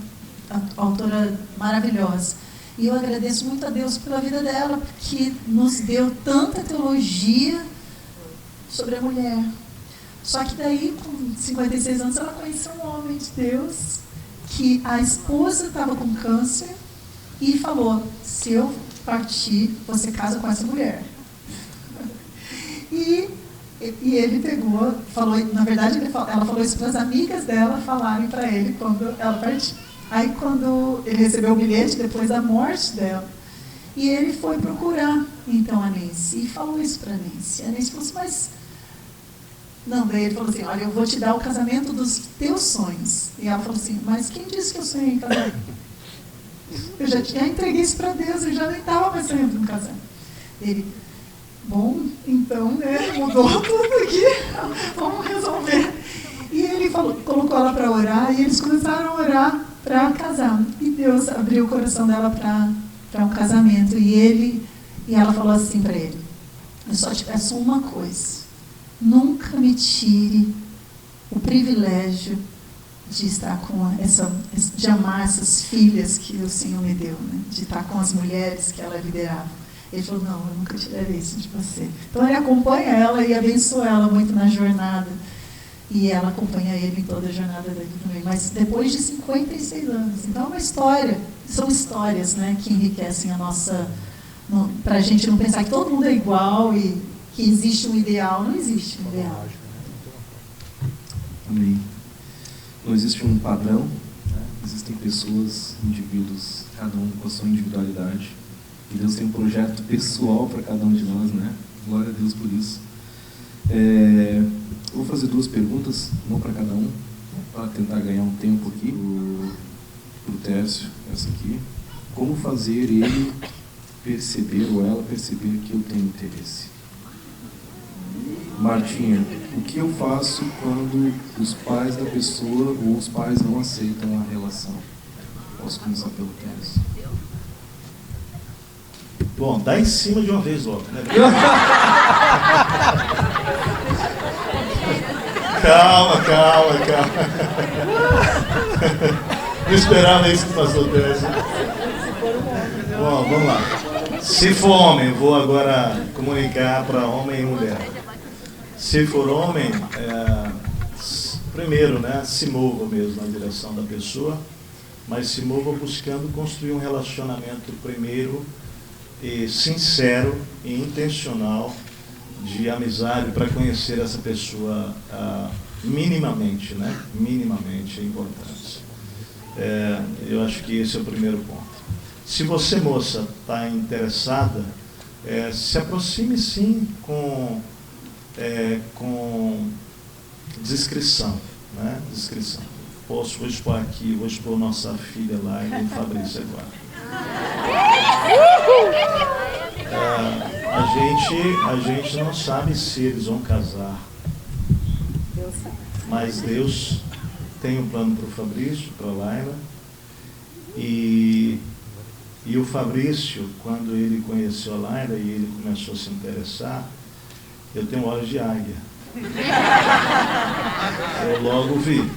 autora maravilhosa. E eu agradeço muito a Deus pela vida dela, porque nos deu tanta teologia sobre a mulher. Só que daí, com 56 anos, ela conheceu um homem de Deus, que a esposa estava com câncer, e falou: se eu partir, você casa com essa mulher. E ele pegou, falou, na verdade ela falou isso para as amigas dela falarem para ele quando ela partiu. Aí quando ele recebeu o bilhete, depois da morte dela, e ele foi procurar então a Nancy, e falou isso para a Nancy. A Nancy falou assim: mas... Não, daí ele falou assim: olha, eu vou te dar o casamento dos teus sonhos. E ela falou assim: mas quem disse que eu sonhei em casar? Eu já entreguei isso para Deus, eu já nem estava mais sonhando em casar. Ele: bom, então, né, mudou tudo aqui, vamos resolver. E ele colocou ela para orar, e eles começaram a orar para casar. E Deus abriu o coração dela para um casamento. E ela falou assim para ele: eu só te peço uma coisa. Nunca me tire o privilégio de estar de amar essas filhas que o Senhor me deu, né? De estar com as mulheres que ela liderava. Ele falou: não, eu nunca tirarei isso de você. Então ele acompanha ela e abençoa ela muito na jornada. E ela acompanha ele em toda a jornada dele também. Mas depois de 56 anos. Então é uma história. São histórias, né, que enriquecem a nossa... Para a gente não pensar que todo mundo é igual e que existe um ideal. Não existe um ideal. Amém. Não existe um padrão, né? Existem pessoas, indivíduos, cada um com a sua individualidade. E Deus tem um projeto pessoal para cada um de nós, né? Glória a Deus por isso. Vou fazer 2 perguntas, uma para cada um, para tentar ganhar um tempo aqui. Para o Tércio, essa aqui. Como fazer ele perceber ou ela perceber que eu tenho interesse? Martinha, o que eu faço quando os pais da pessoa ou os pais não aceitam a relação? Posso começar pelo Tércio. Bom, dá em cima de uma vez logo, né? Calma. Não esperava isso que passou, Tércio. Bom, vamos lá. Se for homem, vou agora comunicar para homem e mulher. Se for homem, primeiro, né, se mova mesmo na direção da pessoa, mas se mova buscando construir um relacionamento primeiro e sincero e intencional de amizade para conhecer essa pessoa minimamente, né? Minimamente é importante. Eu acho que esse é o primeiro ponto. Se você, moça, está interessada, se aproxime sim com discrição, né? Discrição. Vou expor aqui, vou expor nossa filha lá e o Fabrício agora. A gente não sabe se eles vão casar, mas Deus tem um plano para o Fabrício, para a Laila, e o Fabrício, quando ele conheceu a Laila e ele começou a se interessar, eu tenho olhos de águia. Eu logo vi.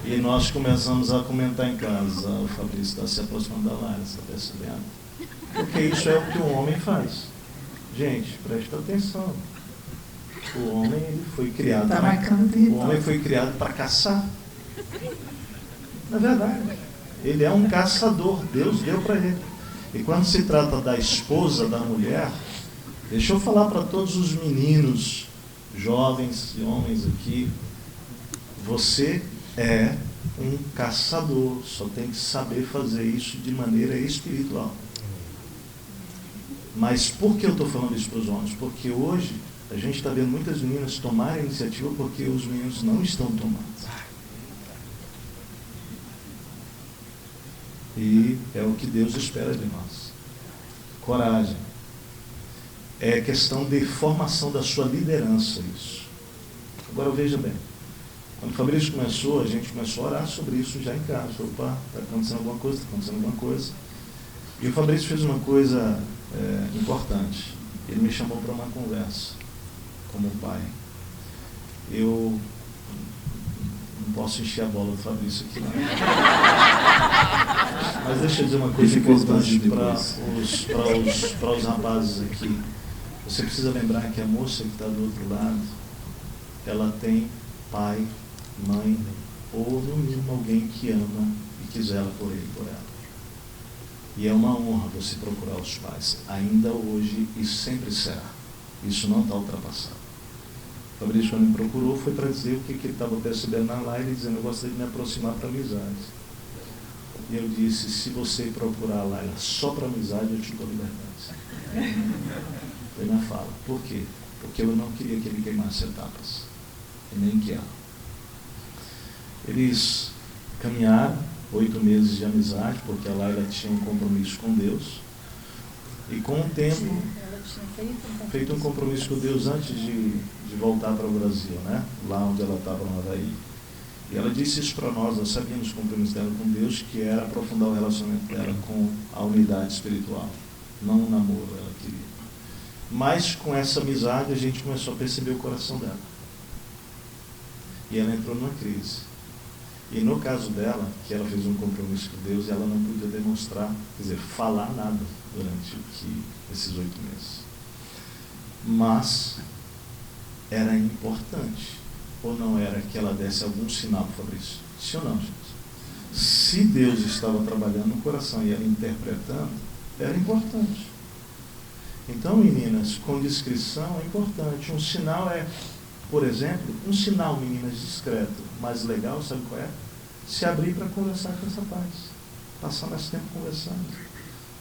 E nós começamos a comentar em casa: o Fabrício está se aproximando da Laila, você está percebendo? Porque isso é o que um homem faz. Gente, presta atenção. O homem ele foi criado para caçar. Na verdade, ele é um caçador. Deus deu para ele. E quando se trata da esposa da mulher, deixa eu falar para todos os meninos, jovens e homens aqui: você é um caçador, só tem que saber fazer isso de maneira espiritual. Mas por que eu estou falando isso para os homens? Porque hoje a gente está vendo muitas meninas tomarem iniciativa porque os meninos não estão tomando. E é o que Deus espera de nós. Coragem. É questão de formação da sua liderança, isso. Agora veja bem, quando o Fabrício começou, a gente começou a orar sobre isso já em casa. Opa, está acontecendo alguma coisa, está acontecendo alguma coisa. E o Fabrício fez uma coisa importante. Ele me chamou para uma conversa, como pai. Eu não posso encher a bola do Fabrício aqui, não. Mas deixa eu dizer uma coisa importante para os rapazes aqui. Você precisa lembrar que a moça que está do outro lado, ela tem pai, mãe, ou no mínimo alguém que ama e que zela por ele, por ela. E é uma honra você procurar os pais, ainda hoje e sempre será. Isso não está ultrapassado. O Fabrício, quando me procurou, foi para dizer o que ele estava percebendo na live, dizendo: eu gostaria de me aproximar para amizade. E eu disse: se você procurar a Laila só para amizade, eu te dou liberdade. Foi na fala. Por quê? Porque eu não queria que ele queimasse etapas. E nem que ela. Eles caminharam 8 meses de amizade, porque a Laila tinha um compromisso com Deus. E com o tempo, Ela tinha feito um compromisso com Deus antes de voltar para o Brasil, né? Lá onde ela estava, no Havaí. E ela disse isso para nós sabíamos o compromisso dela com Deus, que era aprofundar o relacionamento dela com a unidade espiritual. Não um namoro, ela queria. Mas com essa amizade a gente começou a perceber o coração dela. E ela entrou numa crise. E no caso dela, que ela fez um compromisso com Deus, ela não podia demonstrar, quer dizer, falar nada durante esses 8 meses. Mas era importante, ou não era, que ela desse algum sinal para o Fabrício? Sim ou não, gente? Se Deus estava trabalhando no coração e ela interpretando, era importante. Então, meninas, com discrição é importante. Um sinal é, por exemplo, um sinal, meninas, discreto, mas legal, sabe qual é? Se abrir para conversar com essa paz. Passar mais tempo conversando,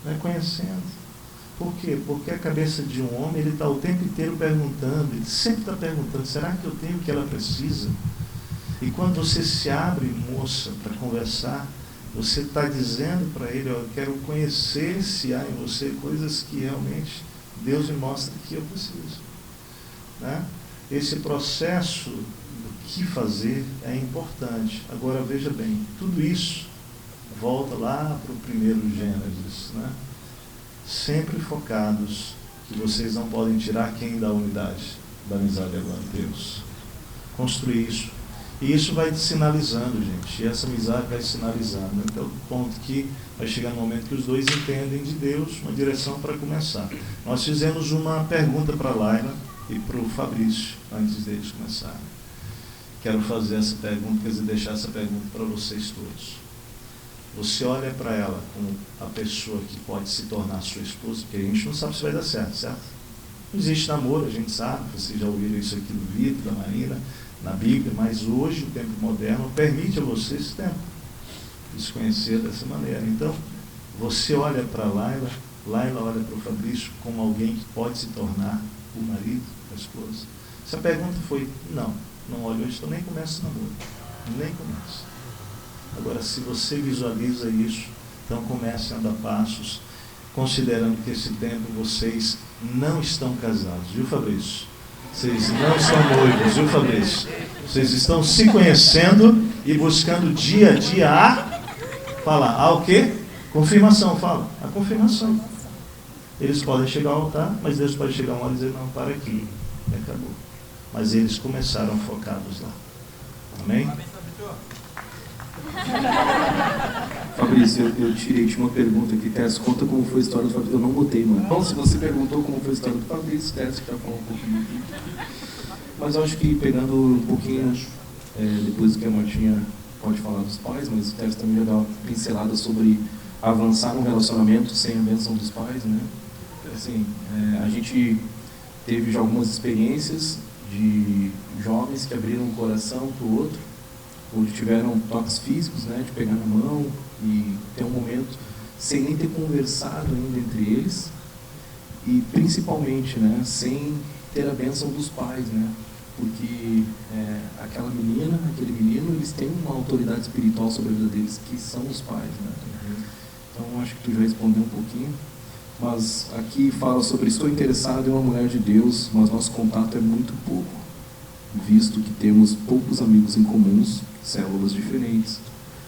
né? Conhecendo. Por quê? Porque a cabeça de um homem, ele está o tempo inteiro perguntando, ele sempre está perguntando: será que eu tenho o que ela precisa? E quando você se abre, moça, para conversar, você está dizendo para ele: eu quero conhecer se há em você coisas que realmente Deus me mostra que eu preciso, né? Esse processo do que fazer é importante. Agora veja bem, tudo isso volta lá para o primeiro Gênesis, né? Sempre focados que vocês não podem tirar quem da unidade, da amizade agora, Deus. Construir isso. E isso vai sinalizando, gente. E essa amizade vai sinalizando. Até o ponto que vai chegar no momento que os dois entendem de Deus uma direção para começar. Nós fizemos uma pergunta para a Laila e para o Fabrício, antes deles começarem. Quero fazer essa pergunta, quer dizer, deixar essa pergunta para vocês todos. Você olha para ela como a pessoa que pode se tornar sua esposa, porque a gente não sabe se vai dar certo, certo? Não existe namoro, a gente sabe, vocês já ouviram isso aqui do Vitor, da Marina, na Bíblia, mas hoje o tempo moderno permite a você esse tempo de se conhecer dessa maneira. Então, você olha para Laila, Laila olha para o Fabrício como alguém que pode se tornar o marido, a esposa. Se a pergunta foi não olho hoje, então nem começa o namoro, nem começa. Agora, se você visualiza isso, então comece a andar passos, considerando que esse tempo vocês não estão casados, viu, Fabrício? Vocês não estão noivos, viu, Fabrício? Vocês estão se conhecendo e buscando dia a dia a o quê? Confirmação, fala. A confirmação. Eles podem chegar ao altar, mas Deus pode chegar uma hora e dizer: não, para aqui, e acabou. Mas eles começaram focados lá. Amém? Fabrício, eu tirei de uma pergunta aqui, Tess, conta como foi a história do Fabrício. Eu não botei, mano. Bom, se você perguntou como foi a história do Fabrício, Tess já falou um pouquinho aqui. Mas eu acho que pegando um pouquinho, depois do que a Martinha pode falar dos pais, mas o Tess também já dá uma pincelada sobre avançar no relacionamento sem a bênção dos pais, né? Assim, a gente teve já algumas experiências de jovens que abriram o coração para o outro, onde tiveram toques físicos, né, de pegar na mão e ter um momento sem nem ter conversado ainda entre eles, e principalmente, né, sem ter a bênção dos pais, né, porque aquela menina, aquele menino, eles têm uma autoridade espiritual sobre a vida deles, que são os pais, né. Então acho que tu já respondeu um pouquinho. Mas aqui fala sobre: estou interessado em uma mulher de Deus, mas nosso contato é muito pouco, visto que temos poucos amigos em comuns, células diferentes.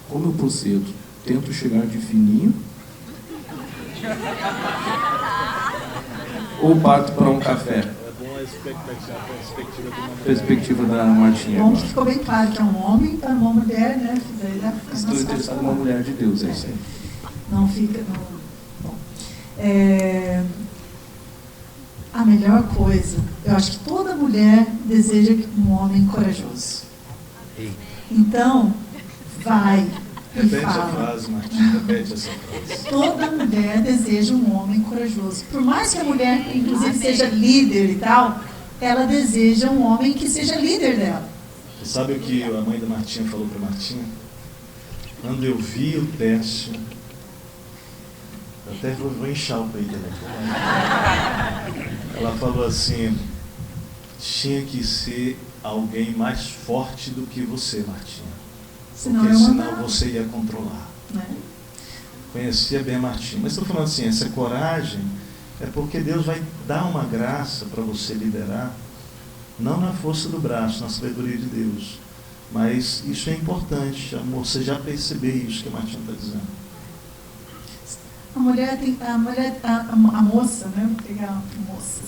Como eu procedo? Tento chegar de fininho? Ou parto para um café? É bom a Perspectiva da Martinha. Bom, ficou bem claro que é um homem para uma mulher, né? Daí dá pra ficar Estou mais interessado fácil em uma falar. mulher de Deus, é isso aí. Não fica. Não. Bom. A melhor coisa, eu acho que toda mulher deseja um homem corajoso. Então, vai e Repete a fala. frase, Martim, repete essa frase. Toda mulher deseja um homem corajoso. Por mais que a mulher, inclusive, seja líder e tal, ela deseja um homem que seja líder dela. Você sabe o que a mãe da Martinha falou para Martinha? Quando eu vi o Tércio, eu até vou inchar o peito dela. Ela falou assim: tinha que ser alguém mais forte do que você, Martinha. Senão Porque eu senão mandava, você ia controlar. né? Conhecia bem a Martinha. Mas estou falando assim, essa coragem é porque Deus vai dar uma graça para você liderar, não na força do braço, na sabedoria de Deus. Mas isso é importante, você já perceber isso que a Martinha está dizendo. A mulher tem, a moça, né? Vou pegar moças.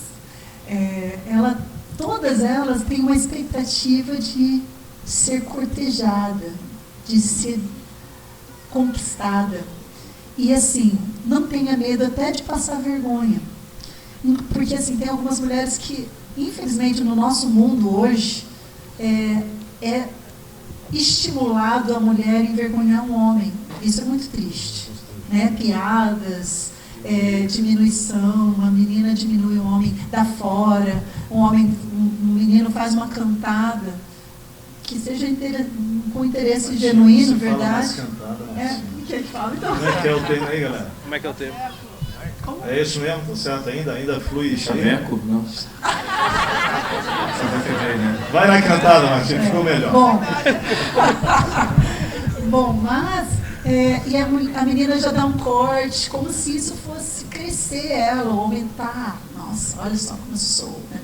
Todas elas têm uma expectativa de ser cortejada, de ser conquistada. E assim, não tenha medo até de passar vergonha. Porque assim, tem algumas mulheres que, infelizmente, no nosso mundo hoje, é estimulado a mulher envergonhar um homem. Isso é muito triste. Né? Piadas, diminuição, uma menina diminui o homem, dá fora, um menino faz uma cantada que seja com interesse genuíno, verdade. O que ele fala, então? Como é que é o tema aí, galera? Como é que é o tema? É isso mesmo? Tá certo ainda? Ainda flui Chaveco? Não. Chaveco é velho, né? Vai na cantada, Martinha, ficou melhor. Bom, mas e a menina já dá um corte, como se isso fosse crescer ela, ou aumentar. Nossa, olha só como eu sou, né?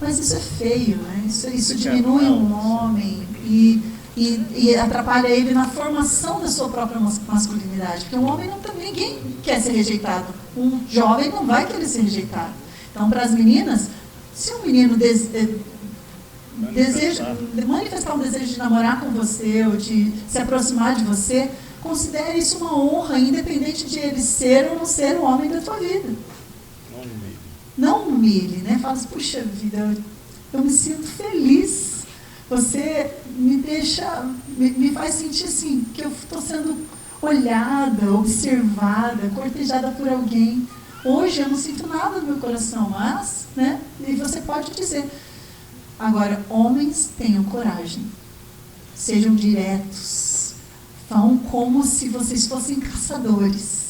Mas isso é feio, né? Isso diminui um homem e atrapalha ele na formação da sua própria masculinidade. Porque um homem ninguém quer ser rejeitado. Um jovem não vai querer ser rejeitado. Então, para as meninas, se um menino manifestar um desejo de namorar com você ou de se aproximar de você, considere isso uma honra, independente de ele ser ou não ser o homem da tua vida. Não humilhe, né? Fala assim: puxa vida, eu me sinto feliz. Você me deixa, me faz sentir assim, que eu estou sendo olhada, observada, cortejada por alguém. Hoje eu não sinto nada no meu coração, mas, né? E você pode dizer. Agora, homens, tenham coragem. Sejam diretos. Falam como se vocês fossem caçadores.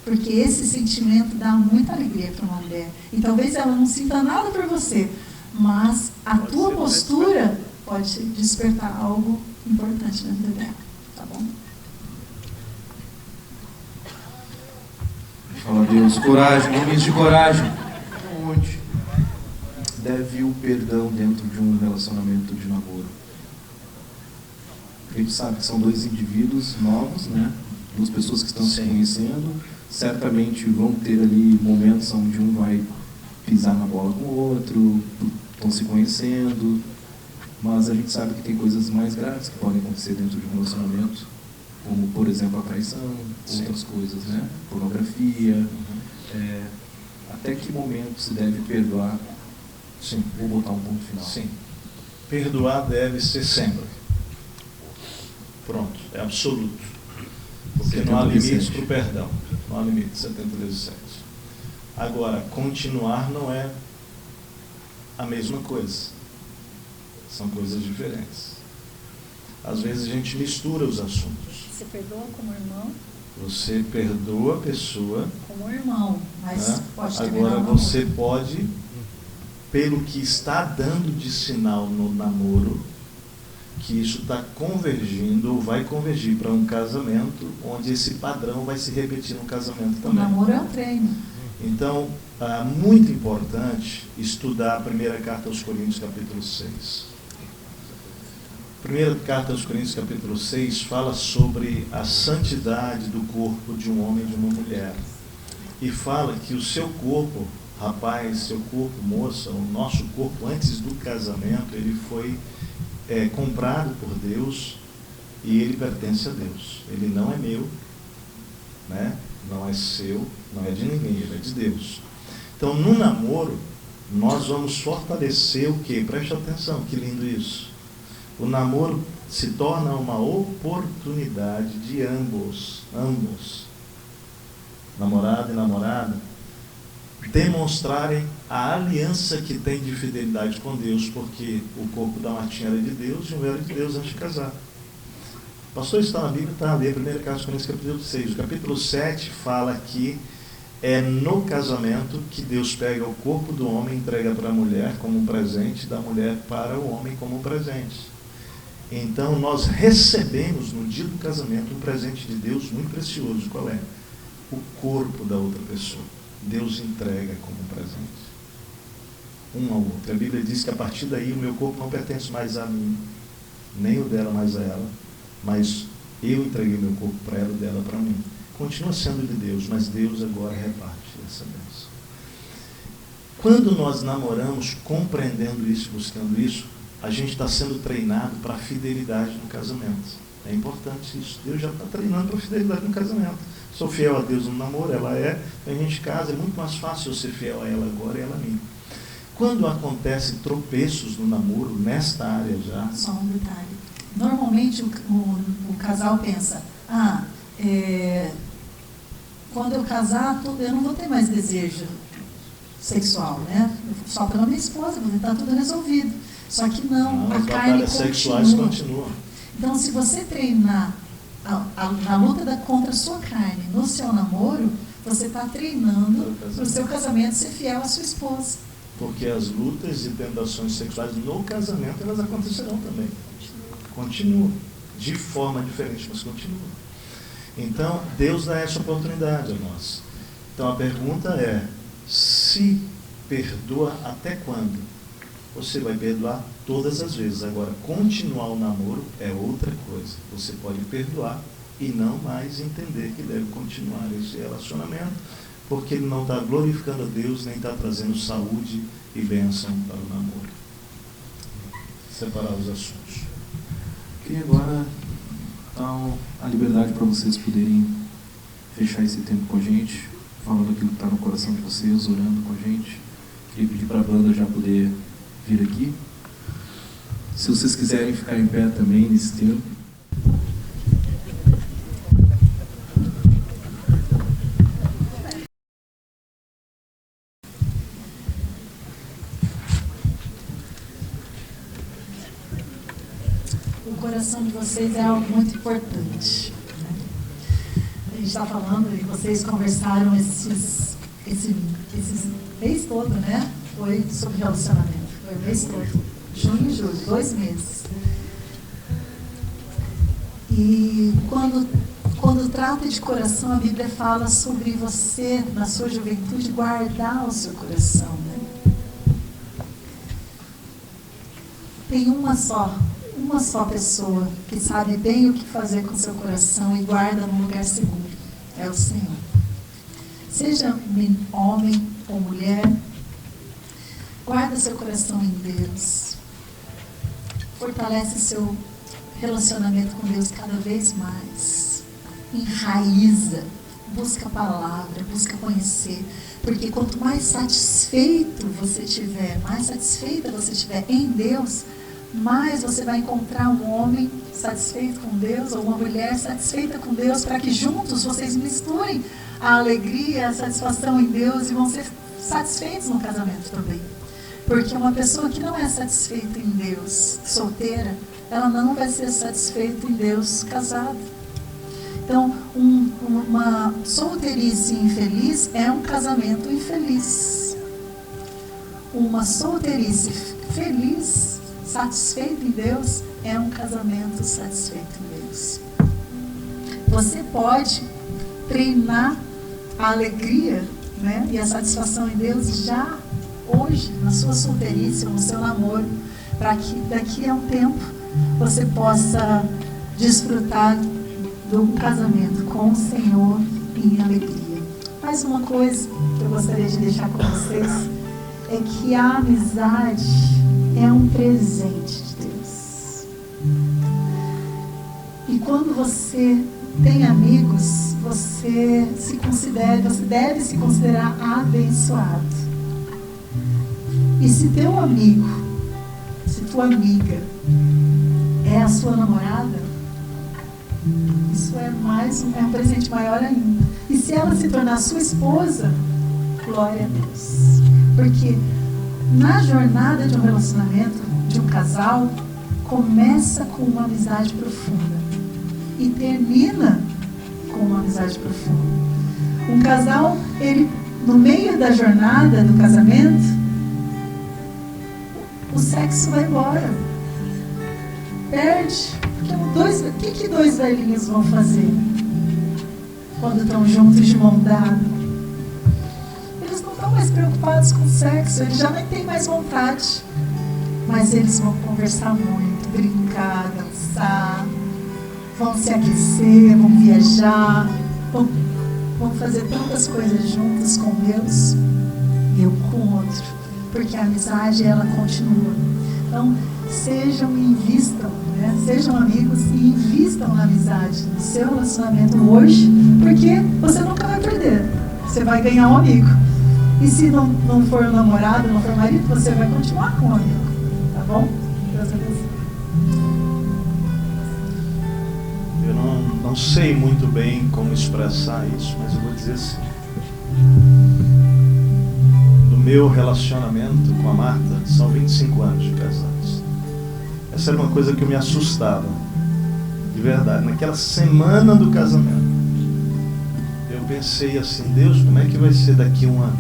Porque esse sentimento dá muita alegria para uma mulher. E talvez ela não sinta nada por você, mas a tua postura pode despertar algo importante na vida dela. Tá bom? Fala Deus, coragem, homens de coragem. Onde deve o perdão dentro de um relacionamento de namoro? A gente sabe que são dois indivíduos novos, né? Duas pessoas que estão se conhecendo. Certamente vão ter ali momentos onde um vai pisar na bola com o outro, estão se conhecendo, mas a gente sabe que tem coisas mais graves que podem acontecer dentro de um relacionamento, como, por exemplo, a traição, outras coisas, né? Pornografia. Até que momento se deve perdoar? Sim. Vou botar um ponto final. Sim. Perdoar deve ser sempre. Pronto, é absoluto. Porque não há limites para o perdão. Não há limite, 70 vezes 7. Agora, continuar não é a mesma coisa. São coisas diferentes. Às vezes a gente mistura os assuntos. Você perdoa como irmão? Você perdoa a pessoa. Como irmão, mas Né? pode terminar Agora o namoro. você pode, pelo que está dando de sinal no namoro, que isso está convergindo ou vai convergir para um casamento onde esse padrão vai se repetir no casamento também. O namoro é um treino. Então, muito importante estudar a primeira carta aos Coríntios, capítulo 6. Primeira carta aos Coríntios, capítulo 6, fala sobre a santidade do corpo de um homem e de uma mulher. E fala que o seu corpo, rapaz, seu corpo, moça, o nosso corpo, antes do casamento, ele foi comprado por Deus e ele pertence a Deus. Ele não é meu, né? Não é seu, não é de ninguém, ele é de Deus. Então, no namoro, nós vamos fortalecer o quê? Preste atenção, que lindo isso. O namoro se torna uma oportunidade de ambos, namorado e namorada, demonstrarem a aliança que tem de fidelidade com Deus, porque o corpo da Martinha era de Deus e o meu era de Deus antes de casar. Pastor, está na Bíblia? Está ali, 1 Coríntios, capítulo 6. O capítulo 7 fala que é no casamento que Deus pega o corpo do homem e entrega para a mulher como um presente, da mulher para o homem como um presente. Então, nós recebemos no dia do casamento um presente de Deus muito precioso. Qual é? O corpo da outra pessoa. Deus entrega como um presente. Um ao outro. A Bíblia diz que a partir daí o meu corpo não pertence mais a mim, nem o dela mais a ela, mas eu entreguei meu corpo para ela, o dela para mim. Continua sendo de Deus, mas Deus agora reparte essa bênção. Quando nós namoramos compreendendo isso, buscando isso, a gente está sendo treinado para a fidelidade no casamento. É importante isso. Deus já está treinando para a fidelidade no casamento. Sou fiel a Deus no namoro, ela é. A gente casa, é muito mais fácil eu ser fiel a ela agora e ela a mim. Quando acontecem tropeços no namoro, nesta área já... Só um detalhe. Normalmente o casal pensa, quando eu casar, eu não vou ter mais desejo sexual, né? Só pela minha esposa, vou estar tudo resolvido. Só que não, a carne sexuais continuam. Então, se você treinar a luta contra a sua carne no seu namoro, você está treinando para o seu casamento ser fiel à sua esposa. Porque as lutas e tentações sexuais no casamento, elas acontecerão também. Continuam. De forma diferente, mas continuam. Então, Deus dá essa oportunidade a nós. Então, a pergunta é, se perdoa até quando? Você vai perdoar todas as vezes. Agora, continuar o namoro é outra coisa. Você pode perdoar e não mais entender que deve continuar esse relacionamento, porque ele não está glorificando a Deus, nem está trazendo saúde e bênção para o namoro. Separar os assuntos. Queria agora dar a liberdade para vocês poderem fechar esse tempo com a gente, falando aquilo que está no coração de vocês, orando com a gente. Queria pedir para a banda já poder vir aqui. Se vocês quiserem ficar em pé também nesse tempo. O coração de vocês é algo muito importante, né? A gente está falando e vocês conversaram esse mês todo, né? Foi sobre relacionamento. Foi o mês todo. Junho e julho, 2 meses. E quando trata de coração, a Bíblia fala sobre você, na sua juventude, guardar o seu coração, né? Tem uma só pessoa que sabe bem o que fazer com o seu coração e guarda num lugar seguro. É o Senhor. Seja homem ou mulher, guarda seu coração em Deus. Fortalece seu relacionamento com Deus cada vez mais. Enraiza. Busca a palavra, busca conhecer. Porque quanto mais satisfeito você tiver, mais satisfeita você estiver em Deus, mais você vai encontrar um homem satisfeito com Deus ou uma mulher satisfeita com Deus, para que juntos vocês misturem a alegria, a satisfação em Deus e vão ser satisfeitos no casamento também. Porque uma pessoa que não é satisfeita em Deus, solteira, ela não vai ser satisfeita em Deus casada. Então, uma solteirice infeliz é um casamento infeliz. Uma solteirice feliz, satisfeita em Deus, é um casamento satisfeito em Deus. Você pode treinar a alegria, né, e a satisfação em Deus já hoje, na sua solteirice, no seu namoro, para que daqui a um tempo você possa desfrutar de um casamento com o Senhor em alegria. Mais uma coisa que eu gostaria de deixar com vocês é que a amizade é um presente de Deus. E quando você tem amigos, você deve se considerar abençoado. E se teu amigo, se tua amiga é a sua namorada, isso é um presente maior ainda. E se ela se tornar sua esposa, glória a Deus. Porque na jornada de um relacionamento, de um casal, começa com uma amizade profunda e termina com uma amizade profunda. Um casal, ele, no meio da jornada do casamento, o sexo vai embora. Perde. O que dois velhinhos vão fazer quando estão juntos de mão dada? Eles não estão mais preocupados com o sexo, eles já nem têm mais vontade. Mas eles vão conversar muito, brincar, dançar, vão se aquecer, vão viajar, vão fazer tantas coisas juntas com Deus e eu com o outro, porque a amizade, ela continua. Então, sejam e invistam, né? Sejam amigos e invistam na amizade, no seu relacionamento hoje, porque você nunca vai perder, você vai ganhar um amigo. E se não for namorado, não for marido, você vai continuar com um amigo, tá bom? Deus abençoe. Eu não sei muito bem como expressar isso, mas eu vou dizer assim. No meu relacionamento com a Marta, são 25 anos de casados. Essa era uma coisa que eu me assustava, de verdade. Naquela semana do casamento, eu pensei assim: Deus, como é que vai ser daqui a um ano?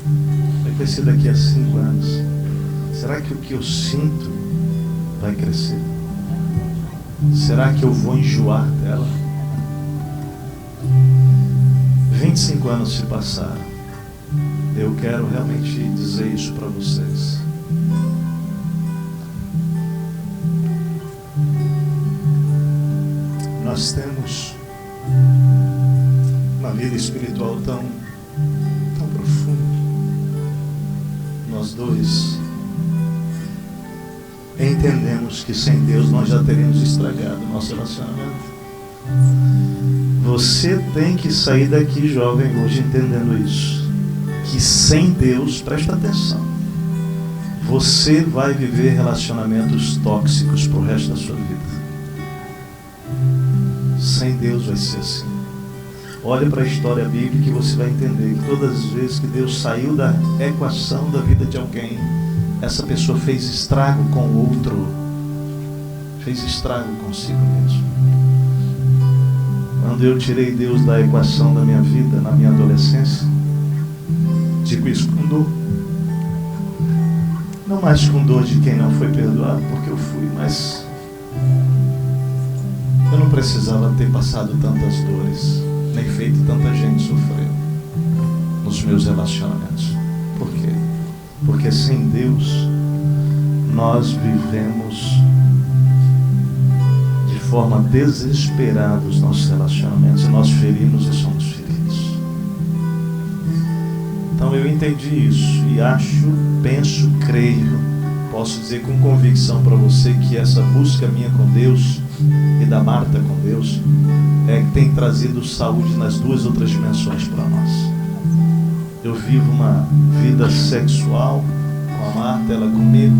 Como é que vai ser daqui a 5 anos? Será que o que eu sinto vai crescer? Será que eu vou enjoar dela? 25 anos se passaram. Eu quero realmente dizer isso para vocês. Nós temos uma vida espiritual tão profunda. Nós dois entendemos que sem Deus nós já teríamos estragado o nosso relacionamento. Você tem que sair daqui, jovem, hoje entendendo isso. Que sem Deus, presta atenção, você vai viver relacionamentos tóxicos pro resto da sua vida. Sem Deus vai ser assim. Olhe para a história bíblica e você vai entender que todas as vezes que Deus saiu da equação da vida de alguém, essa pessoa fez estrago com o outro, fez estrago consigo mesmo. Quando eu tirei Deus da equação da minha vida, na minha adolescência, digo isso com dor. Não mais com dor de quem não foi perdoado, porque eu fui, mas eu não precisava ter passado tantas dores, nem feito tanta gente sofrer nos meus relacionamentos. Por quê? Porque sem Deus nós vivemos de forma desesperada os nossos relacionamentos, e nós ferimos e somos feridos. Então eu entendi isso e penso, creio, posso dizer com convicção para você que essa busca minha com Deus e da Marta com Deus é que tem trazido saúde nas duas outras dimensões para nós. Eu vivo uma vida sexual com a Marta, ela comigo,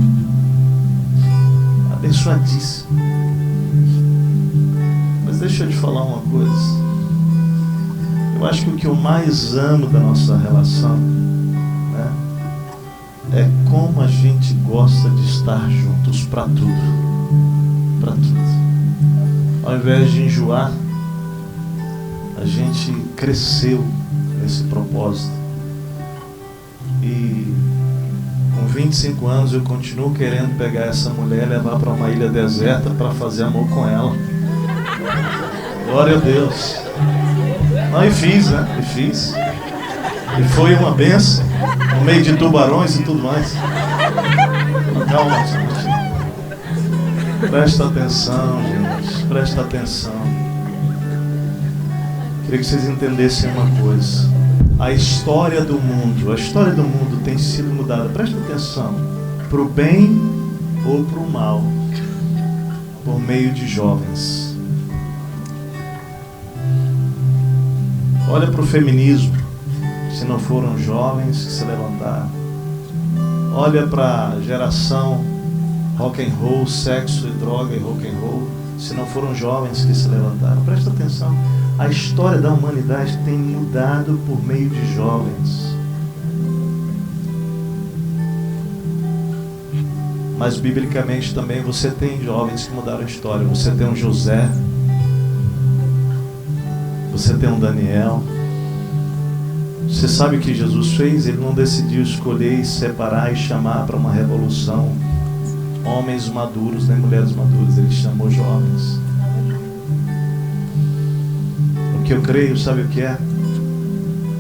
abençoadíssima. Mas deixa eu te falar uma coisa. Eu acho que o que eu mais amo da nossa relação, né, é como a gente gosta de estar juntos para tudo. Para tudo. Ao invés de enjoar, a gente cresceu nesse propósito. E Com 25 anos eu continuo querendo pegar essa mulher e levar para uma ilha deserta para fazer amor com ela. Glória a Deus. Não, e fiz, né? E fiz. E foi uma benção, no meio de tubarões e tudo mais. Calma, gente. Presta atenção, gente. Presta atenção. Queria que vocês entendessem uma coisa. A história do mundo tem sido mudada. Presta atenção. Para o bem ou para o mal. Por meio de jovens. Olha para o feminismo. Se não foram jovens que se levantaram. Olha para a geração rock and roll, sexo e droga e rock and roll. Se não foram jovens que se levantaram. Presta atenção. A história da humanidade tem mudado por meio de jovens. Mas biblicamente também você tem jovens que mudaram a história. Você tem um José. Você tem um Daniel. Você sabe o que Jesus fez? Ele não decidiu escolher e separar e chamar para uma revolução homens maduros, nem mulheres maduras. Ele chamou jovens. O que eu creio, sabe o que é?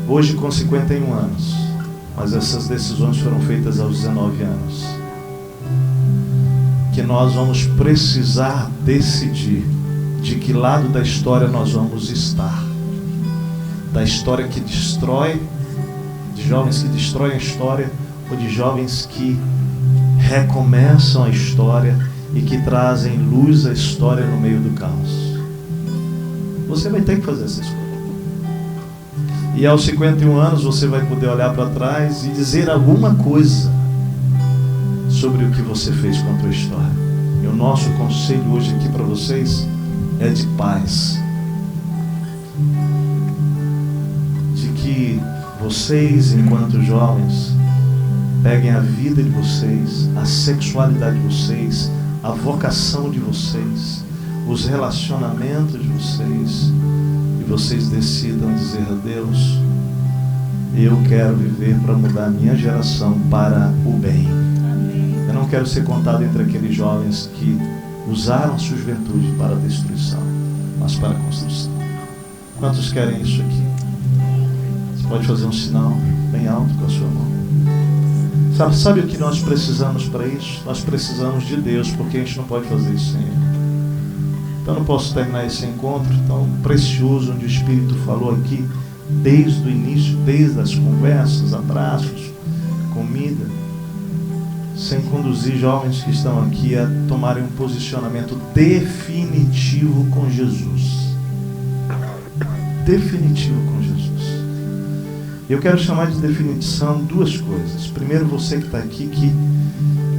Hoje com 51 anos, mas essas decisões foram feitas aos 19 anos, que nós vamos precisar decidir de que lado da história nós vamos estar. Da história que destrói, de jovens que destroem a história, ou de jovens que recomeçam a história e que trazem luz à história no meio do caos. Você vai ter que fazer essa escolha. E aos 51 anos você vai poder olhar para trás e dizer alguma coisa sobre o que você fez com a tua história. E o nosso conselho hoje aqui para vocês é de paz. De que vocês, enquanto jovens, peguem a vida de vocês, a sexualidade de vocês, a vocação de vocês, os relacionamentos de vocês, e vocês decidam dizer a Deus: eu quero viver para mudar a minha geração para o bem. Eu não quero ser contado entre aqueles jovens que usaram sua juventude para a destruição, mas para a construção. Quantos querem isso aqui? Você pode fazer um sinal bem alto com a sua mão. Sabe o que nós precisamos para isso? Nós precisamos de Deus, porque a gente não pode fazer isso sem Ele. Então eu não posso terminar esse encontro tão precioso, onde o Espírito falou aqui, desde o início, desde as conversas, abraços, comida, sem conduzir jovens que estão aqui a tomarem um posicionamento definitivo com Jesus. Definitivo com Jesus. Eu quero chamar de definição duas coisas. Primeiro, você que está aqui, que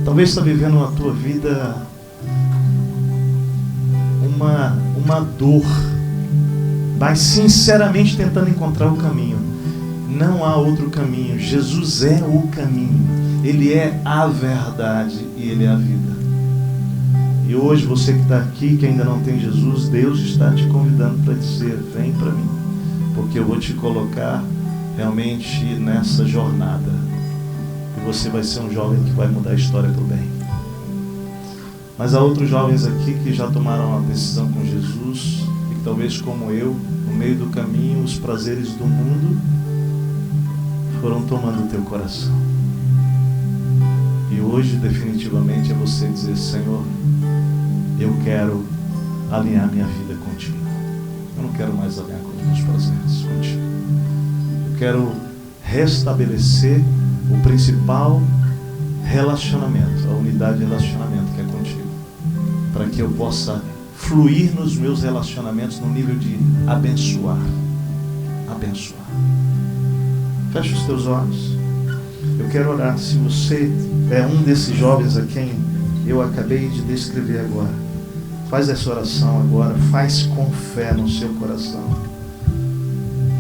talvez está vivendo na tua vida uma dor, mas sinceramente tentando encontrar o caminho. Não há outro caminho. Jesus é o caminho. Ele é a verdade e Ele é a vida. E hoje você que está aqui, que ainda não tem Jesus, Deus está te convidando para dizer: vem para mim, porque eu vou te colocar realmente nessa jornada, e você vai ser um jovem que vai mudar a história do bem. Mas há outros jovens aqui que já tomaram a decisão com Jesus, e que talvez como eu, no meio do caminho, os prazeres do mundo foram tomando o teu coração. E hoje definitivamente é você dizer: Senhor, eu quero alinhar minha vida contigo. Eu não quero mais alinhar com os meus prazeres, contigo. Quero restabelecer o principal relacionamento, a unidade de relacionamento que é contigo, para que eu possa fluir nos meus relacionamentos no nível de abençoar. Abençoar. Feche os teus olhos. Eu quero orar. Se você é um desses jovens a quem eu acabei de descrever agora, faz essa oração agora, faz com fé no seu coração.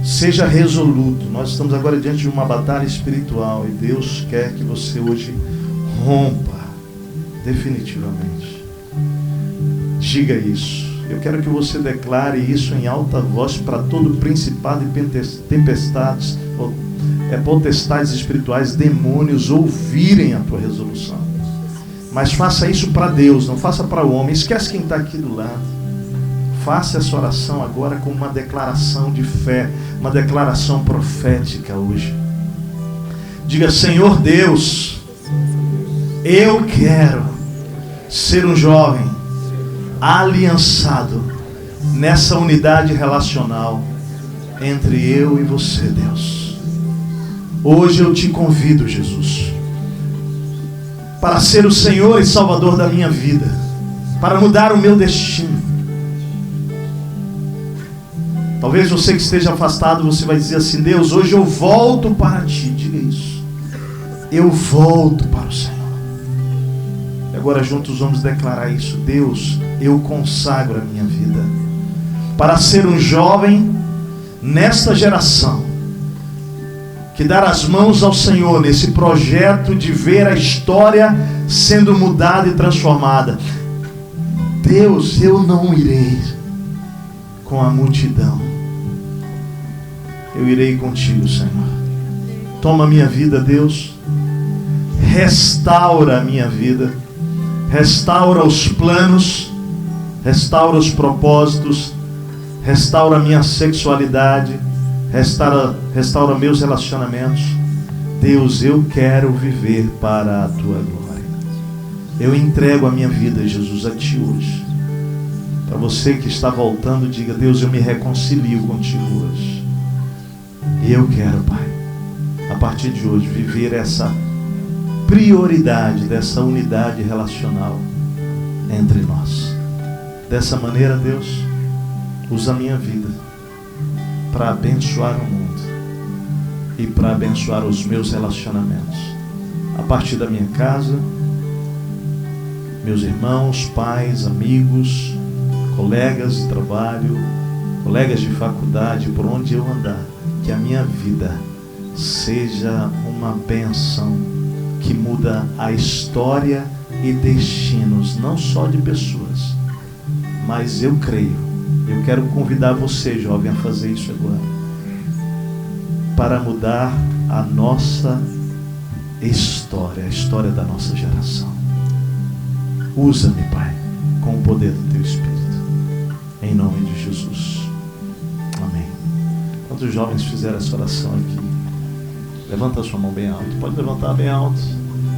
Seja resoluto. Nós estamos agora diante de uma batalha espiritual e Deus quer que você hoje rompa definitivamente. Diga isso. Eu quero que você declare isso em alta voz para todo principado e tempestades, ou é potestades espirituais, demônios ouvirem a tua resolução. Mas faça isso para Deus, não faça para o homem. Esquece quem está aqui do lado. Faça essa oração agora com uma declaração de fé, uma declaração profética hoje. Diga: Senhor Deus, eu quero ser um jovem aliançado nessa unidade relacional entre eu e você, Deus. Hoje eu te convido, Jesus, para ser o Senhor e Salvador da minha vida, para mudar o meu destino. Talvez você que esteja afastado, você vai dizer assim: Deus, hoje eu volto para ti. Diga isso. Eu volto para o Senhor. E agora juntos vamos declarar isso. Deus, eu consagro a minha vida para ser um jovem nesta geração que dar as mãos ao Senhor nesse projeto de ver a história sendo mudada e transformada. Deus, eu não irei com a multidão, eu irei contigo, Senhor. Toma a minha vida, Deus, restaura a minha vida, restaura os planos, restaura os propósitos, restaura a minha sexualidade, restaura meus relacionamentos. Deus, eu quero viver para a tua glória. Eu entrego a minha vida, Jesus, a ti hoje. Para você que está voltando, diga: Deus, eu me reconcilio contigo hoje. E eu quero, Pai, a partir de hoje, viver essa prioridade dessa unidade relacional entre nós. Dessa maneira, Deus, usa a minha vida para abençoar o mundo e para abençoar os meus relacionamentos, a partir da minha casa, meus irmãos, pais, amigos, colegas de trabalho, colegas de faculdade, por onde eu andar. Que a minha vida seja uma bênção que muda a história e destinos, não só de pessoas, mas eu creio, eu quero convidar você, jovem, a fazer isso agora, para mudar a nossa história, a história da nossa geração. Usa-me, Pai, com o poder do Teu Espírito, em nome de Jesus. Amém. Quantos jovens fizeram essa oração aqui? Levanta a sua mão bem alto. Pode levantar bem alto.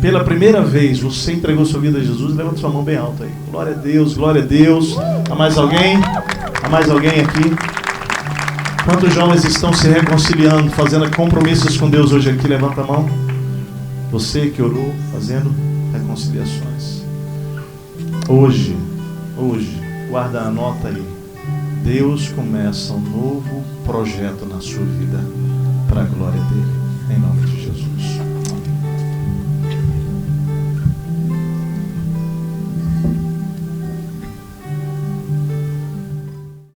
Pela primeira vez você entregou sua vida a Jesus. Levanta sua mão bem alto aí. Glória a Deus, glória a Deus. Há mais alguém? Há mais alguém aqui? Quantos jovens estão se reconciliando, fazendo compromissos com Deus hoje aqui? Levanta a mão. Você que orou, fazendo reconciliações. Hoje, guarda a nota aí. Deus começa um novo projeto na sua vida, para a glória dele, em nome de Jesus.